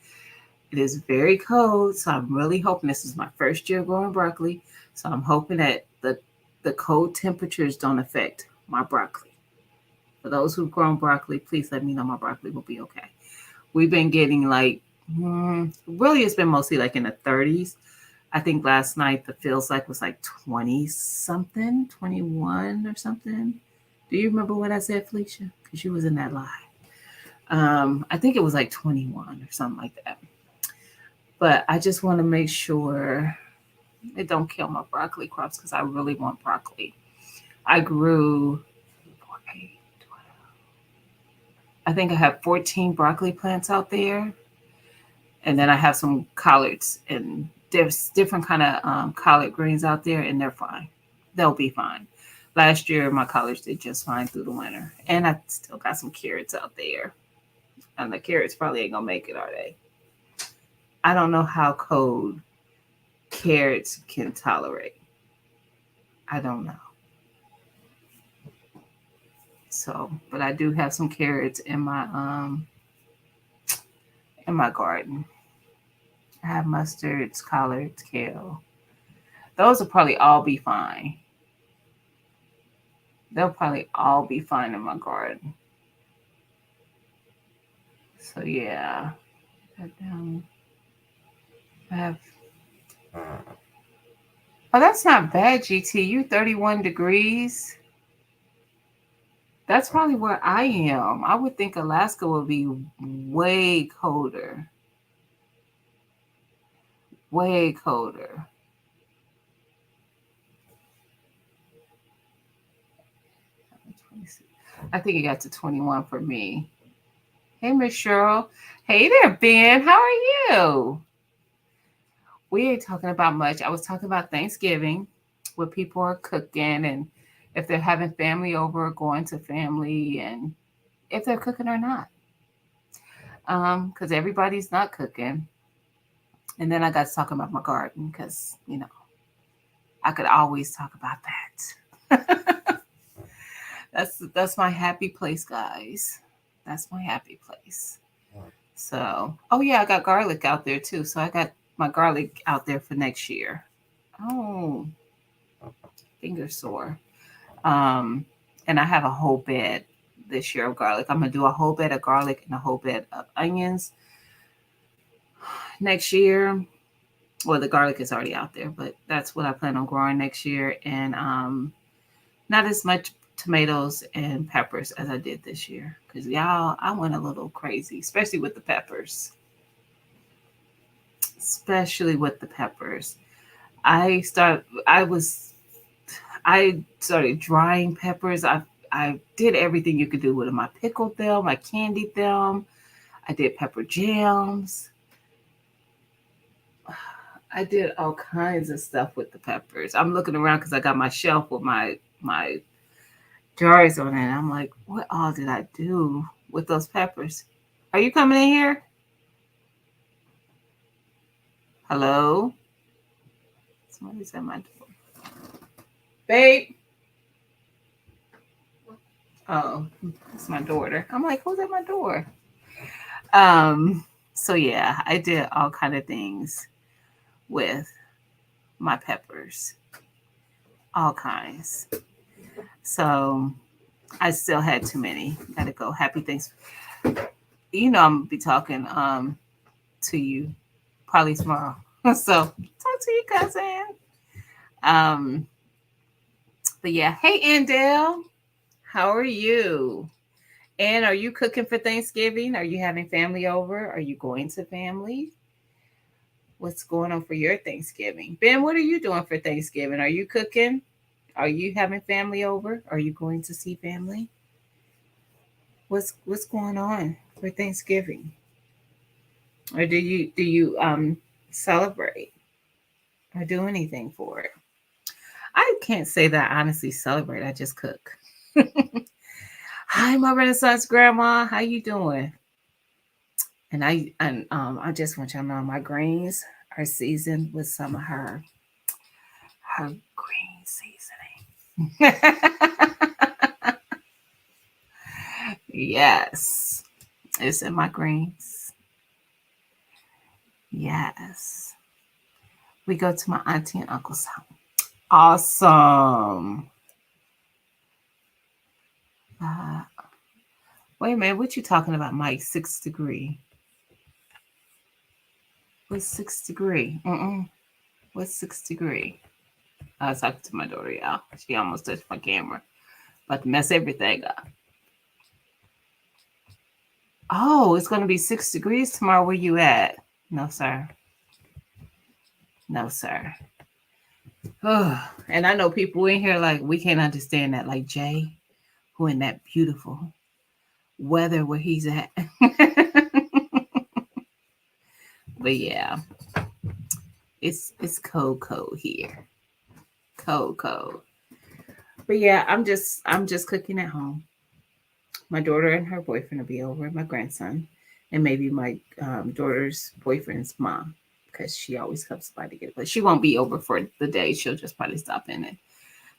It is very cold, so I'm really hoping this is my first year growing broccoli. So I'm hoping that the cold temperatures don't affect my broccoli. For those who've grown broccoli, please let me know my broccoli will be okay. We've been getting like, really, it's been mostly like in the 30s. I think last night the feels like was like 20 something, 21 or something. Do you remember what I said, Felicia? Because you was in that live. I think it was like 21 or something like that. But I just want to make sure it don't kill my broccoli crops because I really want broccoli. I grew, I think I have 14 broccoli plants out there. And then I have some collards and there's different kind of collard greens out there and they're fine. They'll be fine. Last year, my collards did just fine through the winter. And I still got some carrots out there. And the carrots probably ain't going to make it, are they? I don't know how cold carrots can tolerate. I don't know. So, but I do have some carrots in my garden. I have mustards, collards, kale. Those will probably all be fine. They'll probably all be fine in my garden. So yeah. I have. Oh, that's not bad, GT. You 31 degrees. That's probably where I am. I would think Alaska would be way colder. Way colder. I think it got to 21 for me. Hey, Miss Cheryl. Hey there, Ben. How are you? We ain't talking about much. I was talking about Thanksgiving, where people are cooking and if they're having family over, going to family, and if they're cooking or not. Because everybody's not cooking. And then I got to talking about my garden because, I could always talk about that. That's my happy place, guys. That's my happy place. So, oh yeah, I got garlic out there too. So I got my garlic out there for next year. Oh, finger sore. Um, and I have a whole bed this year of garlic. I'm gonna do a whole bed of garlic and a whole bed of onions next year. Well, the garlic is already out there, but that's what I plan on growing next year. And not as much tomatoes and peppers as I did this year. Because y'all, I went a little crazy, especially with the peppers. Especially with the peppers. I start I was I started drying peppers. I did everything you could do with them. I pickled them, I candied them, I did pepper jams. I did all kinds of stuff with the peppers. I'm looking around because I got my shelf with my jars on it. I'm like, what all did I do with those peppers? Are you coming in here? Hello? Somebody's at my door. Babe. Oh, it's my daughter. I'm like, who's at my door? Um, so yeah, I did all kind of things with my peppers. All kinds. So I still had too many. Gotta go. Happy Thanksgiving. I'm gonna be talking to you probably tomorrow. So talk to you, cousin. Um, but yeah, hey Andel, how are you? And are you cooking for Thanksgiving? Are you having family over? Are you going to family? What's going on for your Thanksgiving? Ben, what are you doing for Thanksgiving? Are you cooking? Are you having family over? Are you going to see family? What's going on for Thanksgiving? Or do you celebrate or do anything for it? I can't say that I honestly celebrate. I just cook. Hi, my Renaissance grandma. How you doing? And I just want y'all to know my greens are seasoned with some of her green seasoning. Yes, it's in my greens. Yes, we go to my auntie and uncle's house. Awesome. Uh, Wait a minute, what you talking about, Mike? 6 degree. What's 6 degree? What's 6 degree? I was talking to my daughter, y'all. She almost touched my camera. About to mess everything up. Oh, it's going to be 6 degrees tomorrow. Where you at? No, sir. No, sir. Oh, and I know people in here like we can't understand that. Like Jay, who in that beautiful weather where he's at. But yeah, it's cold here. Cold. But yeah, I'm just cooking at home. My daughter and her boyfriend will be over, my grandson, and maybe my daughter's boyfriend's mom, because she always comes by to get it. But she won't be over for the day. She'll just probably stop in and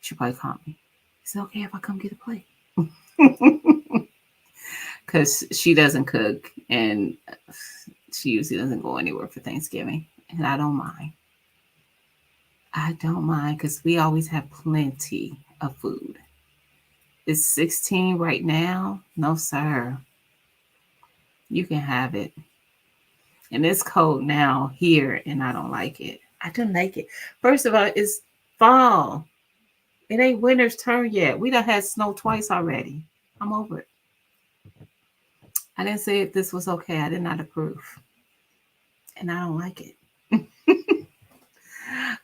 she'll probably call me. Is it okay if I come get a plate? Because she doesn't cook and she usually doesn't go anywhere for Thanksgiving. And I don't mind. I don't mind because we always have plenty of food. It's 16 right now. No, sir. You can have it. And it's cold now here, and I don't like it. I don't like it. First of all, it's fall. It ain't winter's turn yet. We done had snow twice already. I'm over it. I didn't say if this was okay. I did not approve. And I don't like it.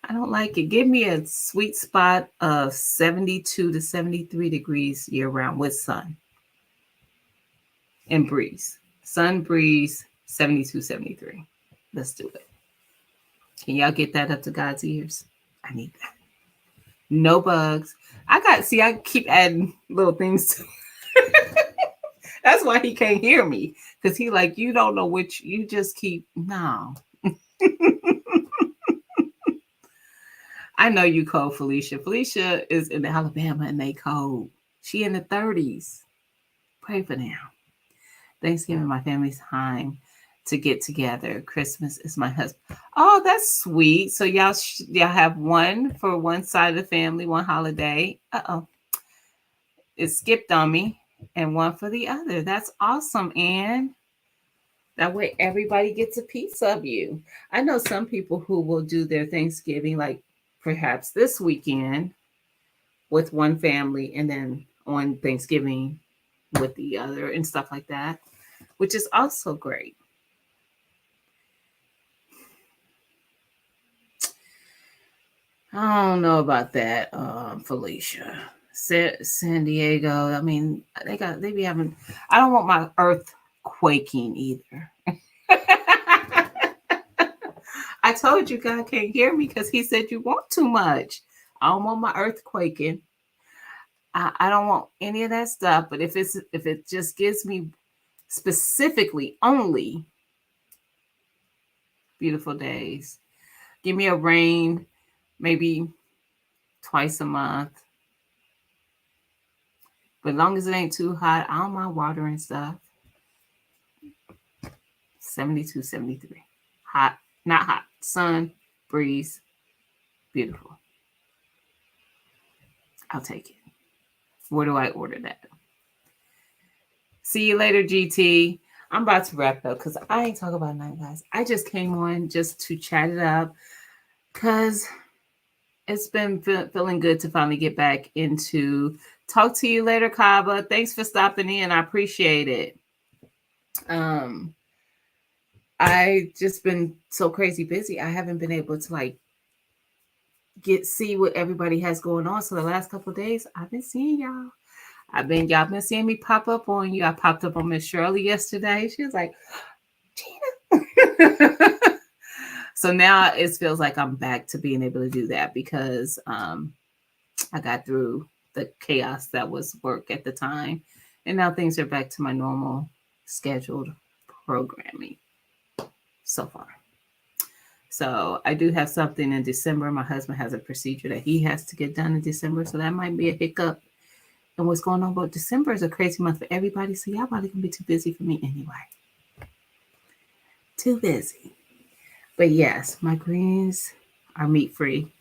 I don't like it. Give me a sweet spot of 72 to 73 degrees year round with sun and breeze. Sun, breeze, 72, 73. Let's do it. Can y'all get that up to God's ears? I need that. No bugs. I keep adding little things. That's why he can't hear me. Because he like, you don't know which, you just keep, no. I know you cold, Felicia. Felicia is in Alabama and they cold. She in the 30s. Pray for them. Thanksgiving, my family's time to get together. Christmas is my husband. Oh, that's sweet. So y'all have one for one side of the family, one holiday. Uh-oh. It skipped on me. And one for the other. That's awesome, Anne. That way everybody gets a piece of you. I know some people who will do their Thanksgiving like perhaps this weekend with one family and then on Thanksgiving with the other and stuff like that, which is also great. I don't know about that, Felicia. San Diego. I mean, they be having. I don't want my earth quaking either. I told you God can't hear me because He said you want too much. I don't want my earth quaking. I don't want any of that stuff. But if it just gives me specifically only beautiful days, give me a rain, maybe twice a month. But as long as it ain't too hot, I don't mind watering stuff. 72, 73. Hot, not hot. Sun, breeze, beautiful. I'll take it. Where do I order that? See you later, GT. I'm about to wrap up because I ain't talking about night, guys. I just came on just to chat it up because it's been feeling good to finally get back into talk to you later, Kaba. Thanks for stopping in. I appreciate it. I just been so crazy busy. I haven't been able to like see what everybody has going on. So the last couple of days, I've been seeing y'all. Y'all been seeing me pop up on you. I popped up on Miss Shirley yesterday. She was like, Gina. So now it feels like I'm back to being able to do that because I got through the chaos that was work at the time. And now things are back to my normal scheduled programming so far. So I do have something in December. My husband has a procedure that he has to get done in December. So that might be a hiccup and what's going on. But December is a crazy month for everybody. So y'all probably gonna be too busy for me anyway. Too busy. But yes, my greens are meat free.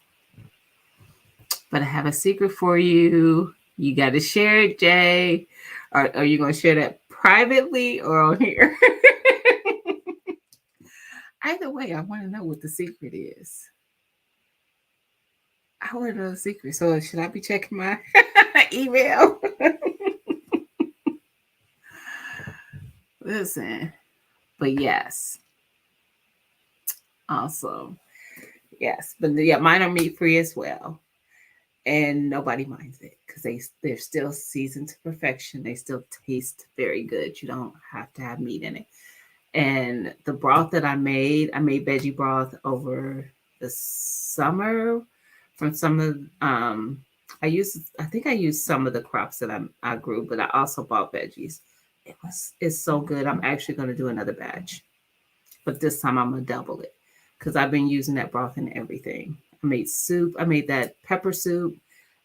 But I have a secret for you. You got to share it, Jay. Are you going to share that privately or on here? Either way, I want to know what the secret is. I want to know the secret. So should I be checking my email? Listen. But yes. Awesome. Yes. But yeah, mine are meat free as well. And nobody minds it because they're still seasoned to perfection. They still taste very good. You don't have to have meat in it. And the broth that I made veggie broth over the summer from some of I think I used some of the crops that I grew, but I also bought veggies. It's so good. I'm actually going to do another batch, but this time I'm gonna double it because I've been using that broth in everything. I made soup. I made that pepper soup.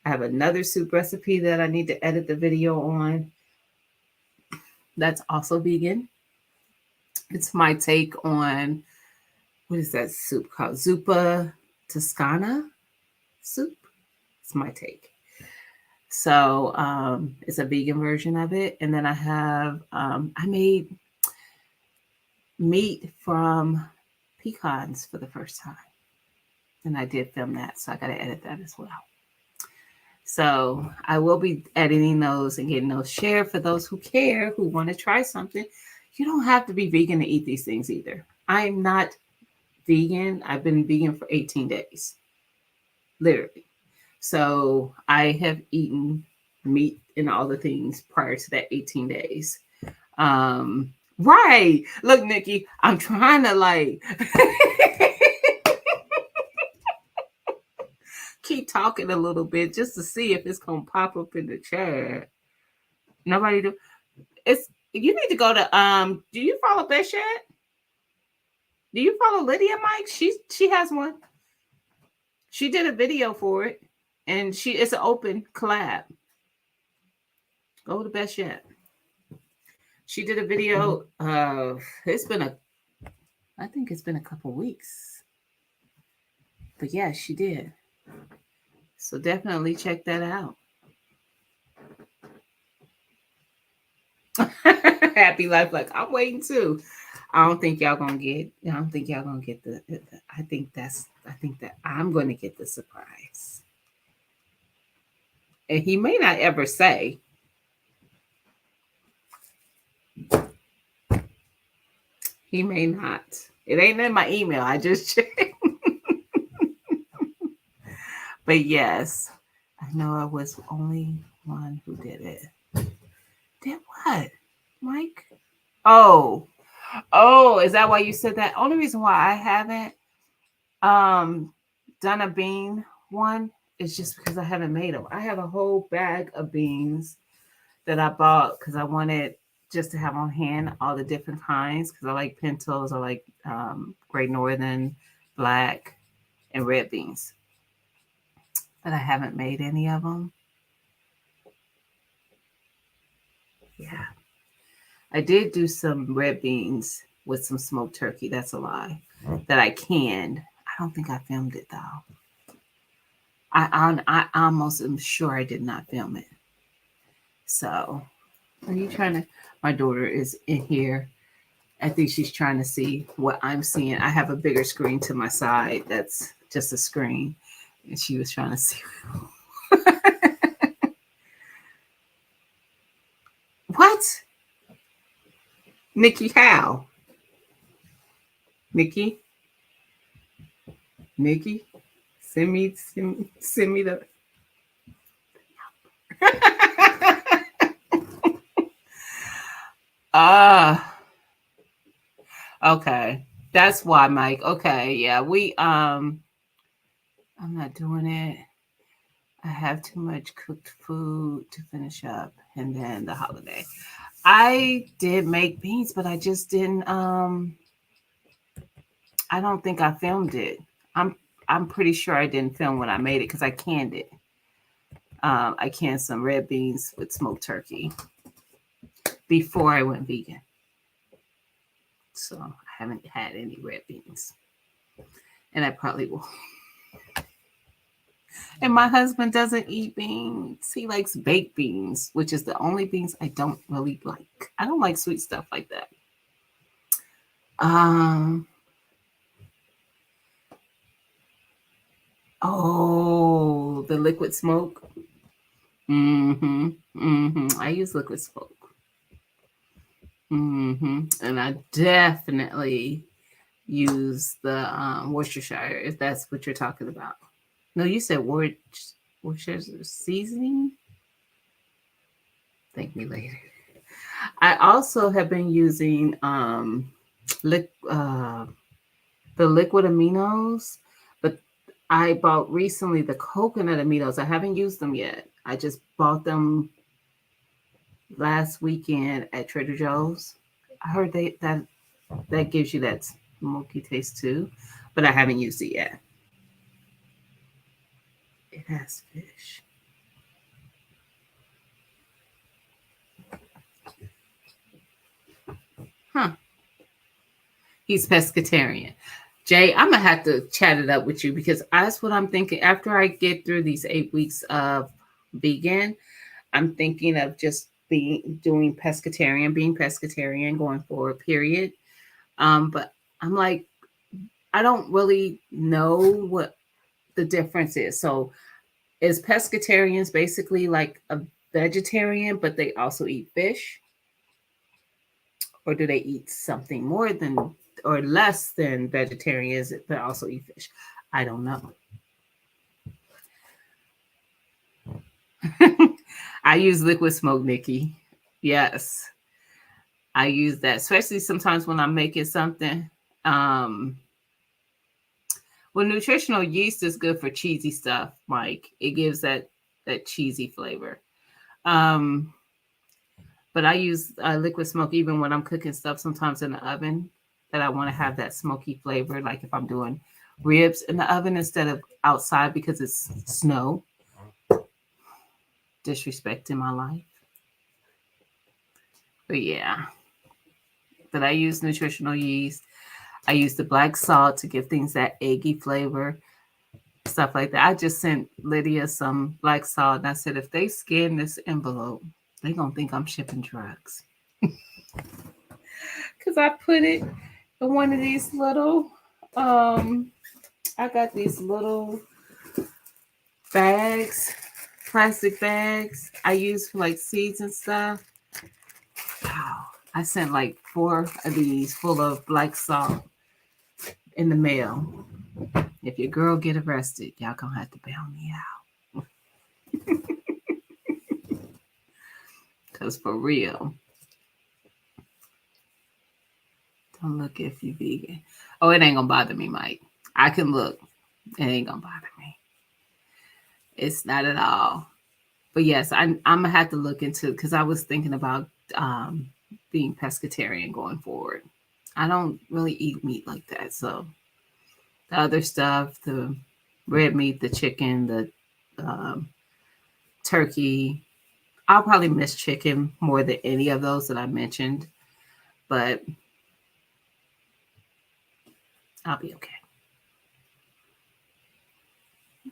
I have another soup recipe that I need to edit the video on. That's also vegan. It's my take on what is that soup called? Zuppa Toscana soup. It's my take. So it's a vegan version of it. And then I have I made meat from pecans for the first time. And I did film that, so I got to edit that as well. So I will be editing those and getting those shared for those who care, who want to try something. You don't have to be vegan to eat these things either. I'm not vegan. I've been vegan for 18 days, literally. So I have eaten meat and all the things prior to that 18 days. Right. Look, Nikki, I'm trying to like keep talking a little bit just to see if it's gonna pop up in the chat. Nobody do. It's you need to go to Do you follow Beshat? Do you follow Lydia Mike? She has one. She did a video for it, and it's an open collab. Go to Beshat. She did a video. I think it's been a couple weeks. But yeah, she did. So definitely check that out. Happy life, like I'm waiting too. I don't think y'all gonna get the. I think that I'm gonna get the surprise. And he may not ever say. He may not. It ain't in my email. I just checked. But yes, I know I was only one who did it. Did what, Mike? Oh, is that why you said that? Only reason why I haven't done a bean one is just because I haven't made them. I have a whole bag of beans that I bought because I wanted just to have on hand all the different kinds because I like pintos, I like Great Northern, black, and red beans. But I haven't made any of them. Yeah. I did do some red beans with some smoked turkey. That's a lie. That I canned. I don't think I filmed it though. I almost am sure I did not film it. So, are you trying to? My daughter is in here. I think she's trying to see what I'm seeing. I have a bigger screen to my side. That's just a screen, and she was trying to see. What? Nikki, how? Nikki, send me the. Okay. That's why, Mike. Okay, yeah. I'm not doing it. I have too much cooked food to finish up and then the holiday. I did make beans, but I just didn't I don't think I filmed it. I'm pretty sure I didn't film when I made it because I canned it. I canned some red beans with smoked turkey before I went vegan. So I haven't had any red beans. And I probably will. And my husband doesn't eat beans. He likes baked beans, which is the only beans I don't really like. I don't like sweet stuff like that. Oh, the liquid smoke. I use liquid smoke. And I definitely use the Worcestershire, if that's what you're talking about. No, you said Worcestershire seasoning? Thank me later. I also have been using the liquid aminos, but I bought recently the coconut aminos. I haven't used them yet. I just bought them last weekend at Trader Joe's. I heard that gives you that smoky taste too, but I haven't used it yet. It has fish. Huh. He's pescatarian. Jay, I'm gonna have to chat it up with you because that's what I'm thinking. After I get through these 8 weeks of vegan, I'm thinking of just being pescatarian going forward, period. But I'm like, I don't really know what the difference is. So is pescatarians basically like a vegetarian, but they also eat fish? Or do they eat something more than or less than vegetarians, but also eat fish? I don't know. I use liquid smoke, Nikki. Yes. I use that, especially sometimes when I'm making something. Well, nutritional yeast is good for cheesy stuff, Mike. It gives that cheesy flavor. Um, but I use liquid smoke even when I'm cooking stuff sometimes in the oven that I want to have that smoky flavor. Like if I'm doing ribs in the oven instead of outside because it's snow, disrespecting my life. But yeah, but I use nutritional yeast. I use the black salt to give things that eggy flavor, stuff like that. I just sent Lydia some black salt and I said, if they scan this envelope, they gonna think I'm shipping drugs. Cause I put it in one of these little um I got these little bags, plastic bags I use for like seeds and stuff. Wow. I sent like 4 of these full of black salt in the mail. If your girl get arrested, y'all gonna have to bail me out. Cause for real. Don't look if you vegan. Oh, it ain't gonna bother me, Mike. I can look. It ain't gonna bother me. It's not at all. But yes, I'm gonna have to look into because I was thinking about um, being pescatarian going forward. I don't really eat meat like that, so the other stuff, the red meat, the chicken, the um, turkey, I'll probably miss chicken more than any of those that I mentioned, but I'll be okay.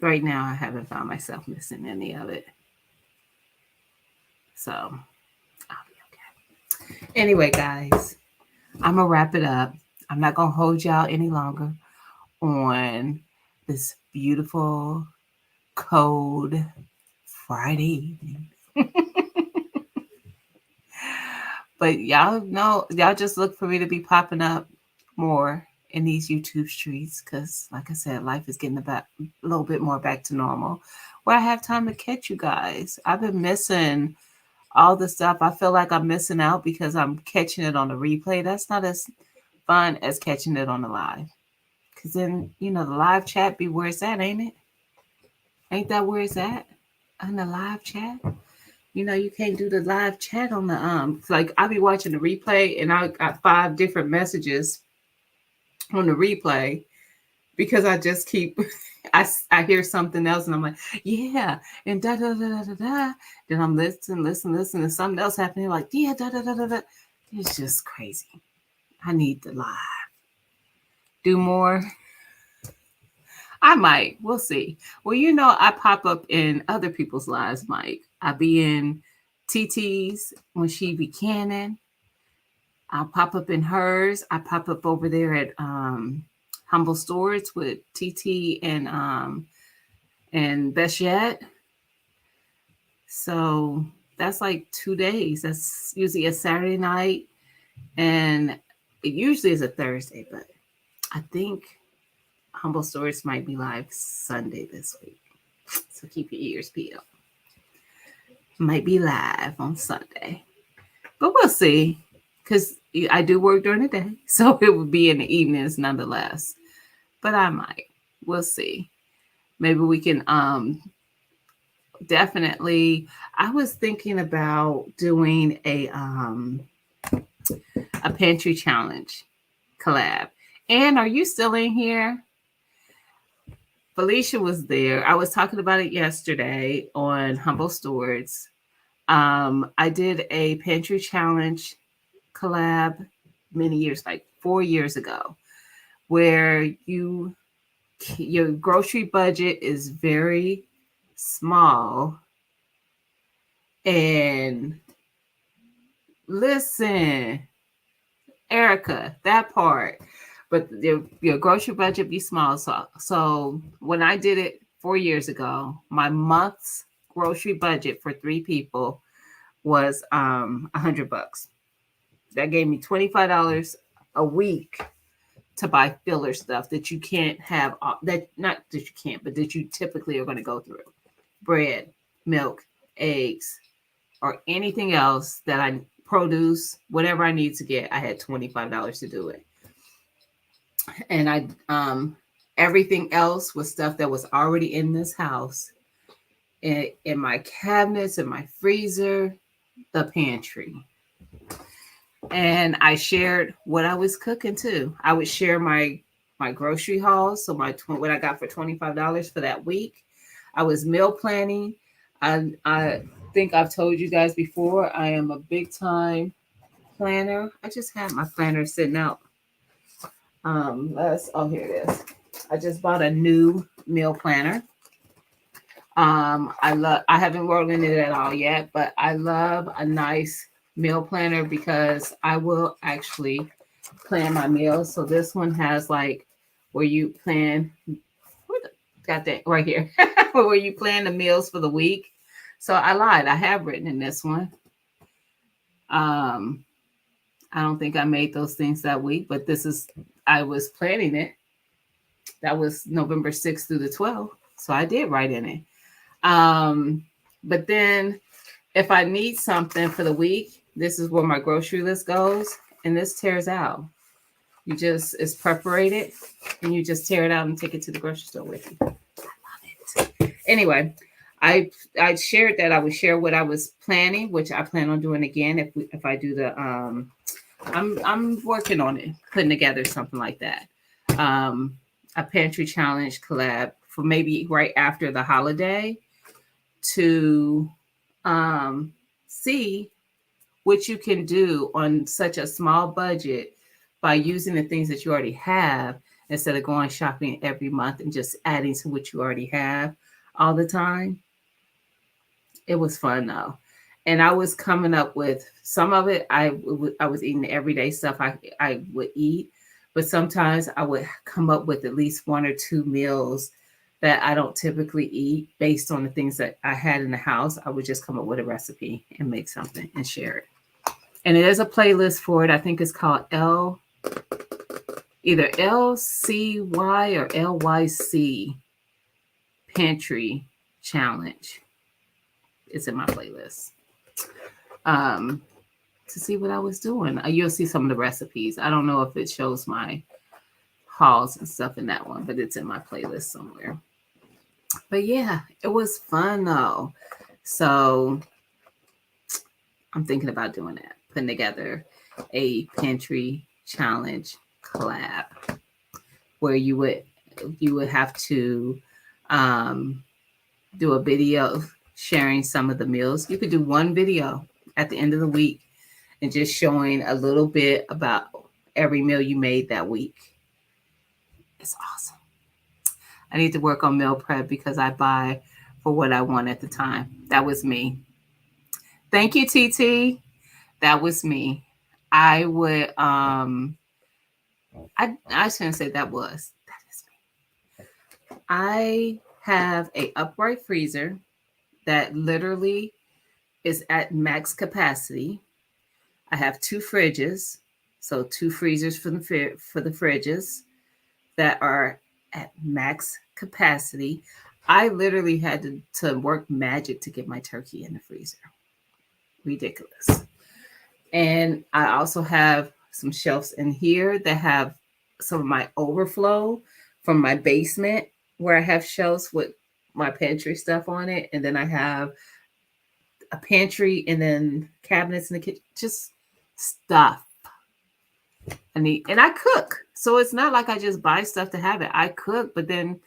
Right now, I haven't found myself missing any of it, so I'll be okay. Anyway, guys, I'm gonna wrap it up. I'm not gonna hold y'all any longer on this beautiful, cold Friday evening. But y'all know, y'all just look for me to be popping up more in these YouTube streets because, like I said, life is getting a little bit more back to normal where I have time to catch you guys. I've been missing all the stuff. I feel like I'm missing out because I'm catching it on the replay. That's not as fun as catching it on the live. Because then, the live chat be where it's at, ain't it? Ain't that where it's at? On the live chat? You can't do the live chat on the like I'll be watching the replay and I got 5 different messages on the replay because I just keep I hear something else and I'm like, yeah, and da da da da da da. Then I'm listening, and something else happening, like, yeah, da da da da da. It's just crazy. I need the live. Do more. I might. We'll see. Well, I pop up in other people's lives, Mike. I be in TT's when she be canning. I'll pop up in hers. I pop up over there at Humble Stores with TT and Best Yet. So that's like 2 days. That's usually a Saturday night, and it usually is a Thursday, but I think Humble Stories might be live Sunday this week. So keep your ears peeled. Might be live on Sunday. But we'll see. Because I do work during the day. So it would be in the evenings nonetheless. But I might. We'll see. Maybe we can definitely. I was thinking about doing a pantry challenge collab. Anne, are you still in here? Felicia was there. I was talking about it yesterday on Humble Stores. I did a pantry challenge collab many years, like 4 years ago, where your grocery budget is very small. And listen, Erica, that part. But your grocery budget be small. So when I did it 4 years ago, my month's grocery budget for 3 people was $100. That gave me $25 a week to buy filler stuff that you can't have, that not that you can't, but that you typically are going to go through. Bread, milk, eggs, or anything else that I produce, whatever I need to get, I had $25 to do it. And I Everything else was stuff that was already in this house, in my cabinets, in my freezer, the pantry. And I shared what I was cooking too. I would share my grocery hauls, so what I got for $25 for that week. I was meal planning. I think I've told you guys before, I am a big time planner. I just had my planner sitting out. Here it is. I just bought a new meal planner. I haven't worked in it at all yet, but I love a nice meal planner because I will actually plan my meals. So this one has like where you plan, got that right here, where you plan the meals for the week. So I lied. I have written in this one. I don't think I made those things that week, but I was planning it. That was November 6th through the 12th. So I did write in it. But then if I need something for the week, this is where my grocery list goes, and this tears out. It's preparated, and you just tear it out and take it to the grocery store with you. I love it. Anyway, I shared that I would share what I was planning, which I plan on doing again if I do the I'm working on it, putting together something like that. A pantry challenge collab for maybe right after the holiday to see what you can do on such a small budget by using the things that you already have instead of going shopping every month and just adding to what you already have all the time. It was fun though. And I was coming up with some of it. I was eating the everyday stuff I would eat, but sometimes I would come up with at least one or two meals that I don't typically eat based on the things that I had in the house. I would just come up with a recipe and make something and share it. And there's a playlist for it. I think it's called either LCY or LYC Pantry Challenge. It's in my playlist. To see what I was doing. You'll see some of the recipes. I don't know if it shows my hauls and stuff in that one, but it's in my playlist somewhere. But yeah, it was fun though. So I'm thinking about doing that, putting together a pantry challenge collab where you would have to do a video sharing some of the meals. You could do one video at the end of the week and just showing a little bit about every meal you made that week. It's awesome. I need to work on meal prep because I buy for what I want at the time. That was me. Thank you, TT. That was me. I would I shouldn't say that was. That is me. I have a upright freezer that literally is at max capacity. I have two fridges, so two freezers for the fridges that are at max capacity. I literally had to work magic to get my turkey in the freezer. Ridiculous. And I also have some shelves in here that have some of my overflow from my basement where I have shelves with my pantry stuff on it. And then I have a pantry and then cabinets in the kitchen, just stuff. And I cook. So it's not like I just buy stuff to have it. I cook, but then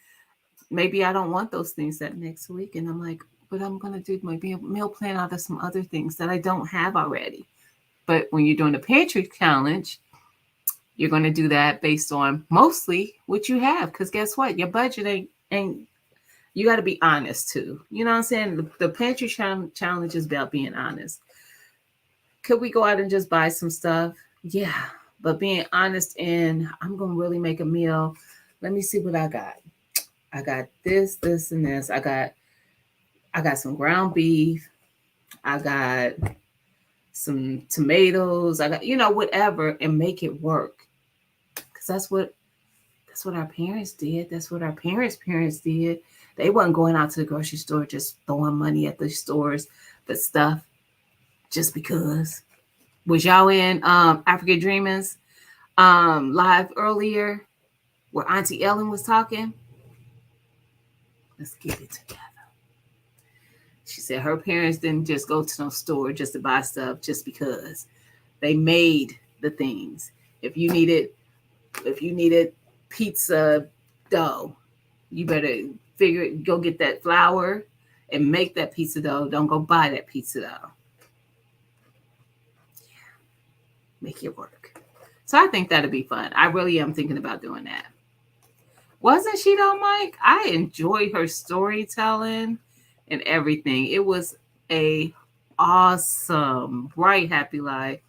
maybe I don't want those things that next week. And I'm like, but I'm going to do my meal plan out of some other things that I don't have already. But when you're doing a pantry challenge, you're going to do that based on mostly what you have. Because guess what? Your budget ain't you got to be honest too. You know what I'm saying? The pantry challenge is about being honest. Could we go out and just buy some stuff? Yeah. But being honest in, I'm going to really make a meal. Let me see what I got. I got this, and this. I got some ground beef. I got some tomatoes. I got, whatever, and make it work. Because that's what our parents did. That's what our parents' did. They wasn't going out to the grocery store just throwing money at the stores, but stuff just because. Was y'all in African Dreamers live earlier? where Auntie Ellen was talking. Let's get it together. She said her parents didn't just go to no store just to buy stuff just because. They made the things. If you needed pizza dough, you better go get that flour and make that pizza dough. Don't go buy that pizza dough. Make it work. So I think that'd be fun. I really am thinking about doing that. Wasn't she though, Mike? I enjoyed her storytelling and everything. It was a awesome, bright, happy life.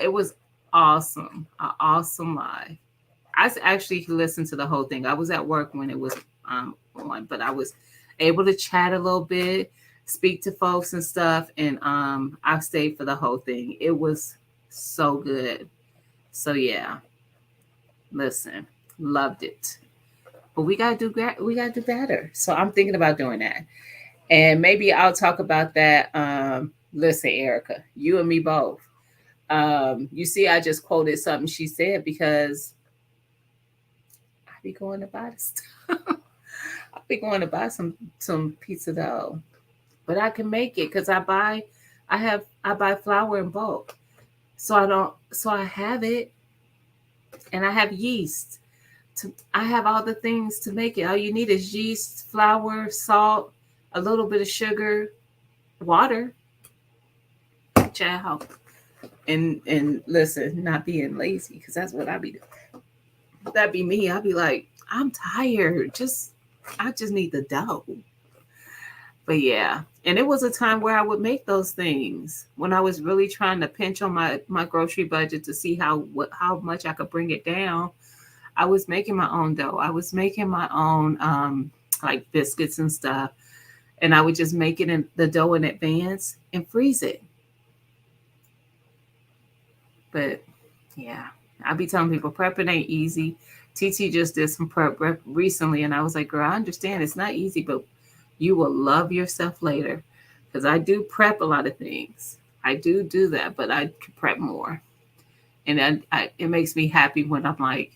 It was awesome, an awesome life. I actually listened to the whole thing. I was at work when it was on, but I was able to chat a little bit, speak to folks and stuff, and I stayed for the whole thing. It was so good. So yeah, listen, loved it. But we gotta do better. So I'm thinking about doing that, and maybe I'll talk about that. Listen, Erica, you and me both. You see, I just quoted something she said because I be going to buy the stuff. I'll be going to buy some pizza dough, but I can make it because I buy flour in bulk, so I have it, and I have yeast. I have all the things to make it. All you need is yeast, flour, salt, a little bit of sugar, water. Ciao. And listen, not being lazy because that's what I be doing. That'd be me. I'd be like, I'm tired. I just need the dough. But yeah, and it was a time where I would make those things when I was really trying to pinch on my grocery budget to see how much I could bring it down. I was making my own dough. I was making my own like biscuits and stuff, and I would just make it in the dough in advance and freeze it. But yeah, I be telling people prepping ain't easy. TT just did some prep recently, and I was like, girl, I understand it's not easy, but you will love yourself later. Because I do prep a lot of things. I do that, but I could prep more. And it makes me happy when I'm like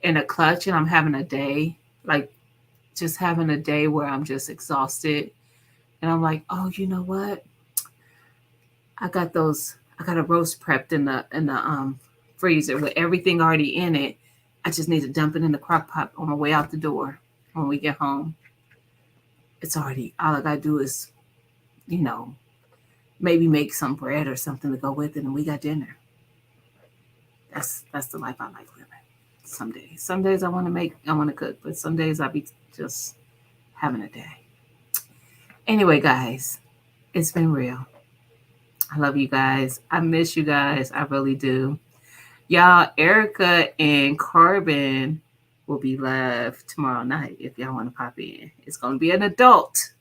in a clutch and I'm having a day, like just having a day where I'm just exhausted. And I'm like, oh, you know what? I got a roast prepped in the freezer with everything already in it. I just need to dump it in the crock pot on my way out the door when we get home. It's already all I gotta do is, you know, maybe make some bread or something to go with it, and we got dinner. That's the life I like living. Some days I want to cook, but some days I be just having a day. Anyway, guys, it's been real. I love you guys. I miss you guys. I really do. Y'all, Erica and Carbon will be live tomorrow night if y'all want to pop in. It's going to be an adult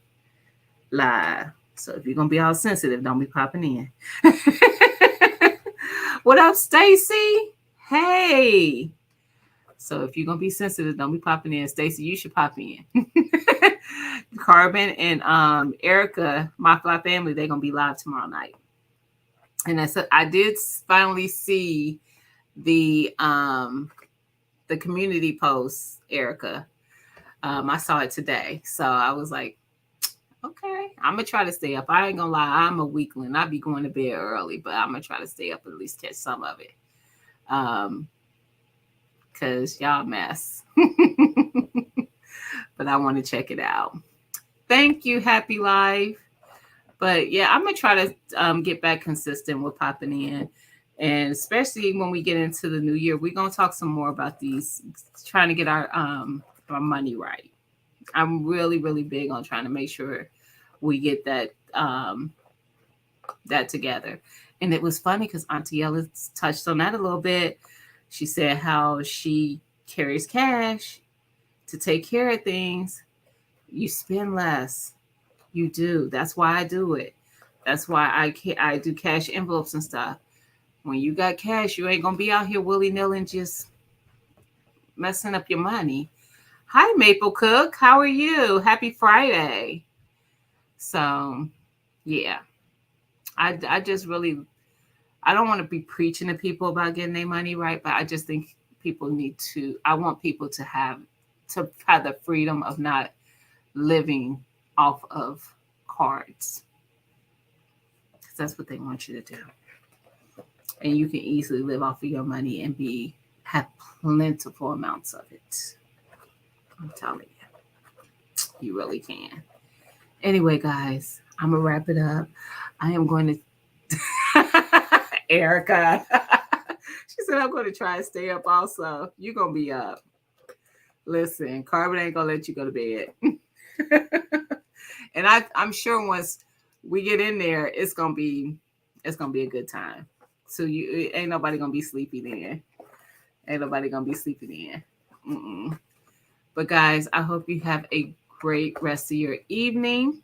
live. So if you're going to be all sensitive, don't be popping in. What up, Stacy? Hey. So if you're going to be sensitive, don't be popping in. Stacy, you should pop in. Carbon and Erica, my fly family, they're going to be live tomorrow night. And I did finally see the community post, Erica. I saw it today. So I was like, okay, I'm gonna try to stay up. I ain't gonna lie, I'm a weakling. I'll be going to bed early, but I'm gonna try to stay up and at least catch some of it. Cause y'all mess. But I want to check it out. Thank you, Happy Life. But yeah, I'm gonna try to get back consistent with popping in. And especially when we get into the new year, we're gonna talk some more about these, trying to get our money right. I'm really, really big on trying to make sure we get that that together. And it was funny because Auntie Ella touched on that a little bit. She said how she carries cash to take care of things. You spend less. You do. That's why I do it. That's why I do cash envelopes and stuff. When you got cash, you ain't gonna be out here willy-nilly and just messing up your money. Hi, Maple Cook. How are you? Happy Friday. So, yeah. I just really, I don't want to be preaching to people about getting their money right, but I just think I want people to have the freedom of not living off of cards. Because that's what they want you to do. And you can easily live off of your money and have plentiful amounts of it. I'm telling you, you really can. Anyway, guys, I'm gonna wrap it up. I am going to Erica. She said I'm going to try and stay up also. You're gonna be up. Listen, Carbon ain't gonna let you go to bed. And I'm sure once we get in there, it's gonna be a good time. So ain't nobody gonna be sleepy then. Ain't nobody gonna be sleeping in. Mm-mm. But guys, I hope you have a great rest of your evening.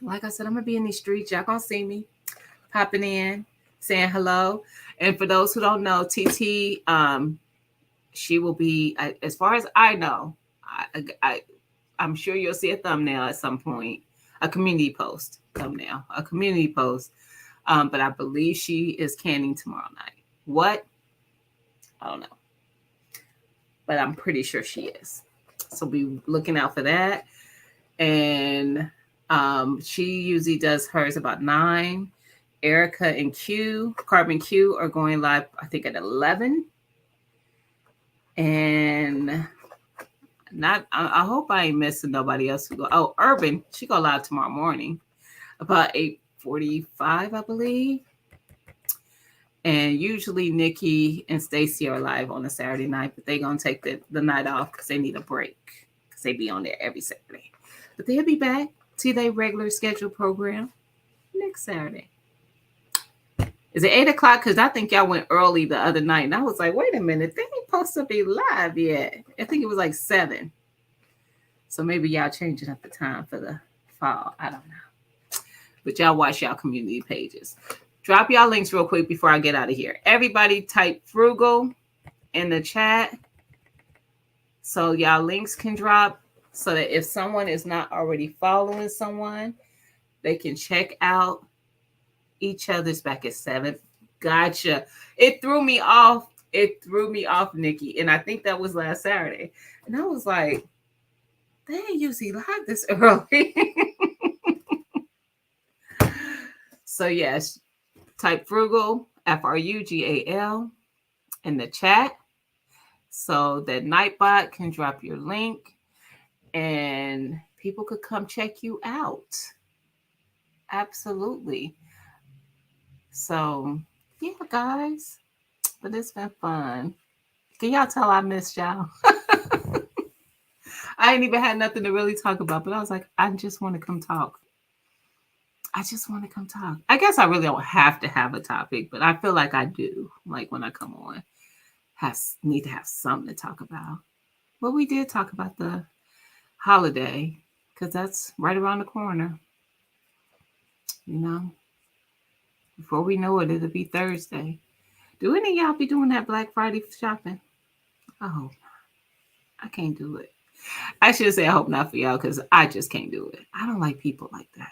Like I said, I'm gonna be in these streets. Y'all gonna see me popping in, saying hello. And for those who don't know, TT, she will be, as far as I know, I'm sure you'll see a thumbnail at some point, a community post thumbnail, a community post. But I believe she is canning tomorrow night. What? I don't know. But I'm pretty sure she is. So be looking out for that. And she usually does hers about 9. Erica and Carbon Q are going live, I think, at 11. And I hope I ain't missing nobody else who go. Oh, Urban, she go live tomorrow morning about 8:45, I believe. And usually Nikki and Stacy are live on a Saturday night, but they're going to take the night off because they need a break because they be on there every Saturday. But they'll be back to their regular scheduled program next Saturday. Is it 8 o'clock? Because I think y'all went early the other night. And I was like, wait a minute, they ain't supposed to be live yet. I think it was like 7. So maybe y'all changing up the time for the fall. I don't know. But y'all watch y'all community pages. Drop y'all links real quick before I get out of here. Everybody type frugal in the chat so y'all links can drop so that if someone is not already following someone, they can check out each other's back at 7. Gotcha. It threw me off. Nikki. And I think that was last Saturday. And I was like, they ain't usually live this early. So yes, type frugal, FRUGAL in the chat so that Nightbot can drop your link and people could come check you out. Absolutely. So, yeah, guys, but it's been fun. Can y'all tell I missed y'all? I ain't even had nothing to really talk about, but I was like, I just want to come talk. I guess I really don't have to have a topic, but I feel like I do. Like when I come on, need to have something to talk about. Well, we did talk about the holiday because that's right around the corner. You know, before we know it, it'll be Thursday. Do any of y'all be doing that Black Friday shopping? Oh, I can't do it. I should say I hope not for y'all because I just can't do it. I don't like people like that.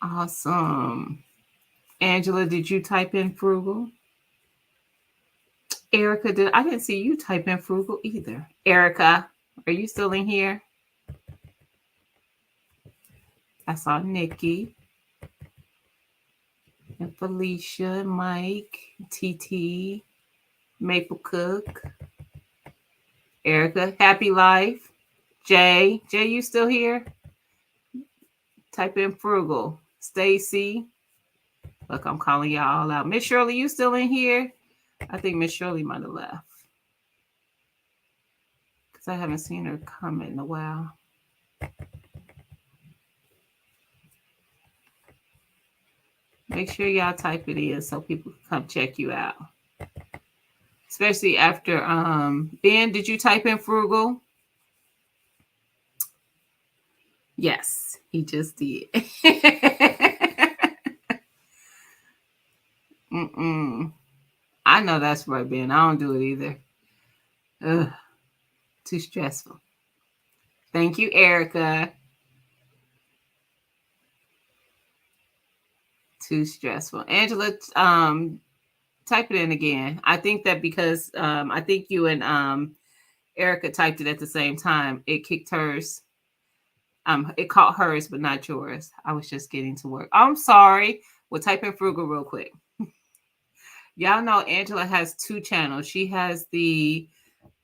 Awesome. Angela, did you type in frugal? Erica, I didn't see you type in frugal either. Erica, are you still in here? I saw Nikki and Felicia, Mike, TT, Maple Cook, Erica, Happy Life, Jay, you still here? Type in frugal. Stacy, look, I'm calling y'all all out. Miss Shirley, you still in here? I think Miss Shirley might have left because I haven't seen her comment in a while. Make sure y'all type it in so people can come check you out. Especially after Ben, did you type in frugal? Yes, he just did. I know that's right, Ben. I don't do it either. Ugh, too stressful. Thank you, Erica. Too stressful. Angela, type it in again. I think that because I think you and Erica typed it at the same time, it kicked hers. It caught hers, but not yours. I was just getting to work. I'm sorry. We'll type in frugal real quick. Y'all know Angela has two channels. She has the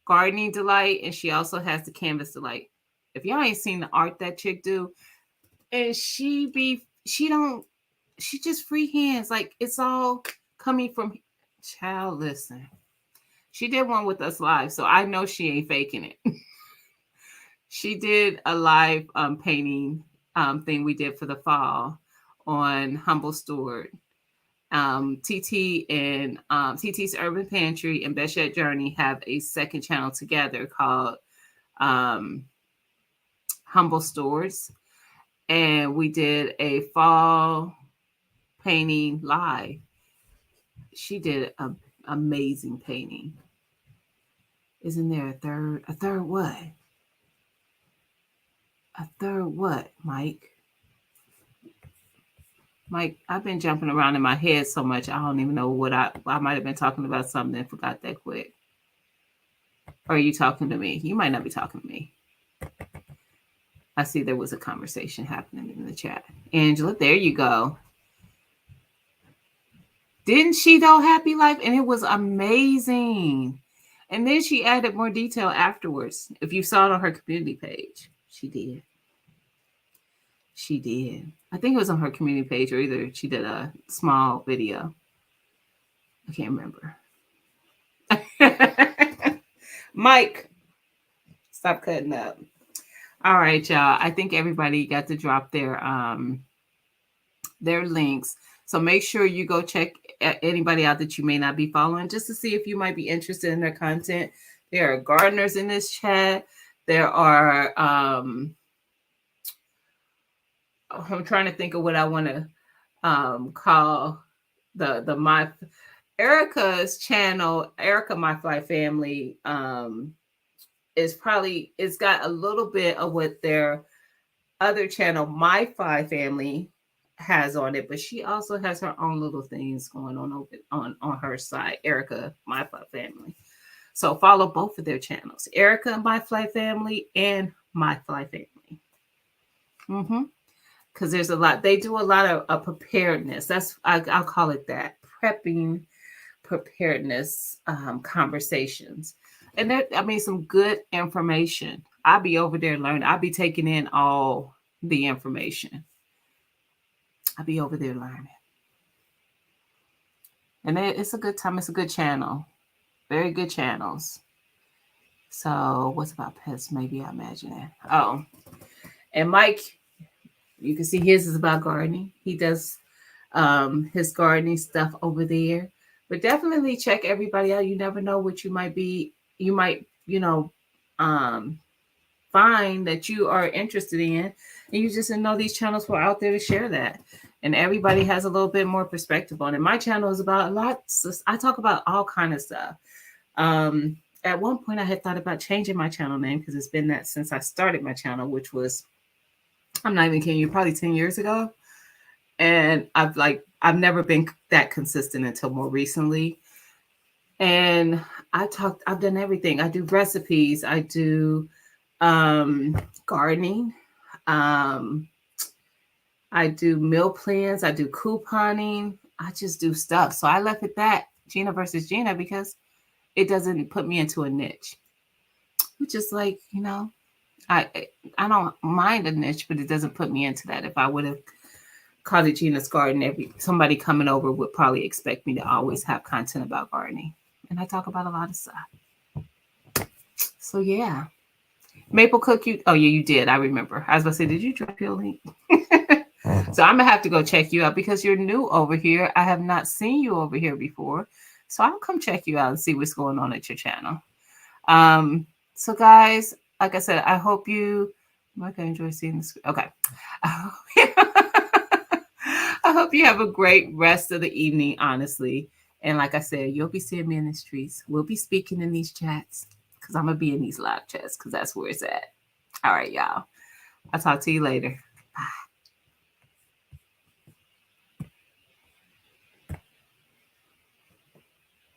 Gardening Delight, and she also has the Canvas Delight. If y'all ain't seen the art that chick do, and she just free hands. Like, it's all coming from child. Listen, she did one with us live, so I know she ain't faking it. She did a live painting thing we did for the fall on Humble Steward. TT and TT's Urban Pantry and Beshette Journey have a second channel together called Humble Stores, and we did a fall painting live. She did an amazing painting. Isn't there a third? A third what? A third what, Mike? Mike, I've been jumping around in my head so much, I don't even know what I might have been talking about something and forgot that quick. Or are you talking to me? You might not be talking to me. I see there was a conversation happening in the chat. Angela, there you go. Didn't she though, Happy Life? And it was amazing. And then she added more detail afterwards. If you saw it on her community page, she did. She did. I think it was on her community page, or either she did a small video. I can't remember. Mike, stop cutting up. All right, y'all. I think everybody got to drop their links. So make sure you go check anybody out that you may not be following, just to see if you might be interested in their content. There are gardeners in this chat. There are I'm trying to think of what I want to call the my Erica's channel. Erica My Fly Family is probably, it's got a little bit of what their other channel My Fly Family has on it, but she also has her own little things going on over on her side. Erica My Fly Family. So follow both of their channels, Erica My Fly Family and My Fly Family. Because there's a lot. They do a lot of preparedness. That's I'll call it that, prepping, preparedness conversations. And that, I mean, some good information. I'll be over there learning. I'll be taking in all the information. I'll be over there learning. And it's a good time. It's a good channel. Very good channels. So what's about pets? Maybe I imagine it. Oh, and Mike, you can see his is about gardening. He does his gardening stuff over there. But definitely check everybody out. You never know what you might, find that you are interested in. And you just didn't know these channels were out there to share that. And everybody has a little bit more perspective on it. My channel is about a lot. I talk about all kind of stuff. At one point I had thought about changing my channel name, because it's been that since I started my channel, which was, I'm not even kidding you, probably 10 years ago. And I've never been that consistent until more recently. And I've done everything. I do recipes. I do gardening. I do meal plans. I do couponing. I just do stuff. So I left it that, Gina versus Gina, because it doesn't put me into a niche. Which is like, I don't mind a niche, but it doesn't put me into that. If I would have called it Gina's Garden, somebody coming over would probably expect me to always have content about gardening. And I talk about a lot of stuff. So yeah. Maple Cook, oh yeah, you did. I remember. I was going to say, did you drop your link? So I'm going to have to go check you out, because you're new over here. I have not seen you over here before. So I'll come check you out and see what's going on at your channel. So guys, like I said, I hope you might enjoy seeing this. Okay. I hope you have a great rest of the evening, honestly. And like I said, you'll be seeing me in the streets. We'll be speaking in these chats, because I'm going to be in these live chats, because that's where it's at. All right, y'all. I'll talk to you later. Bye.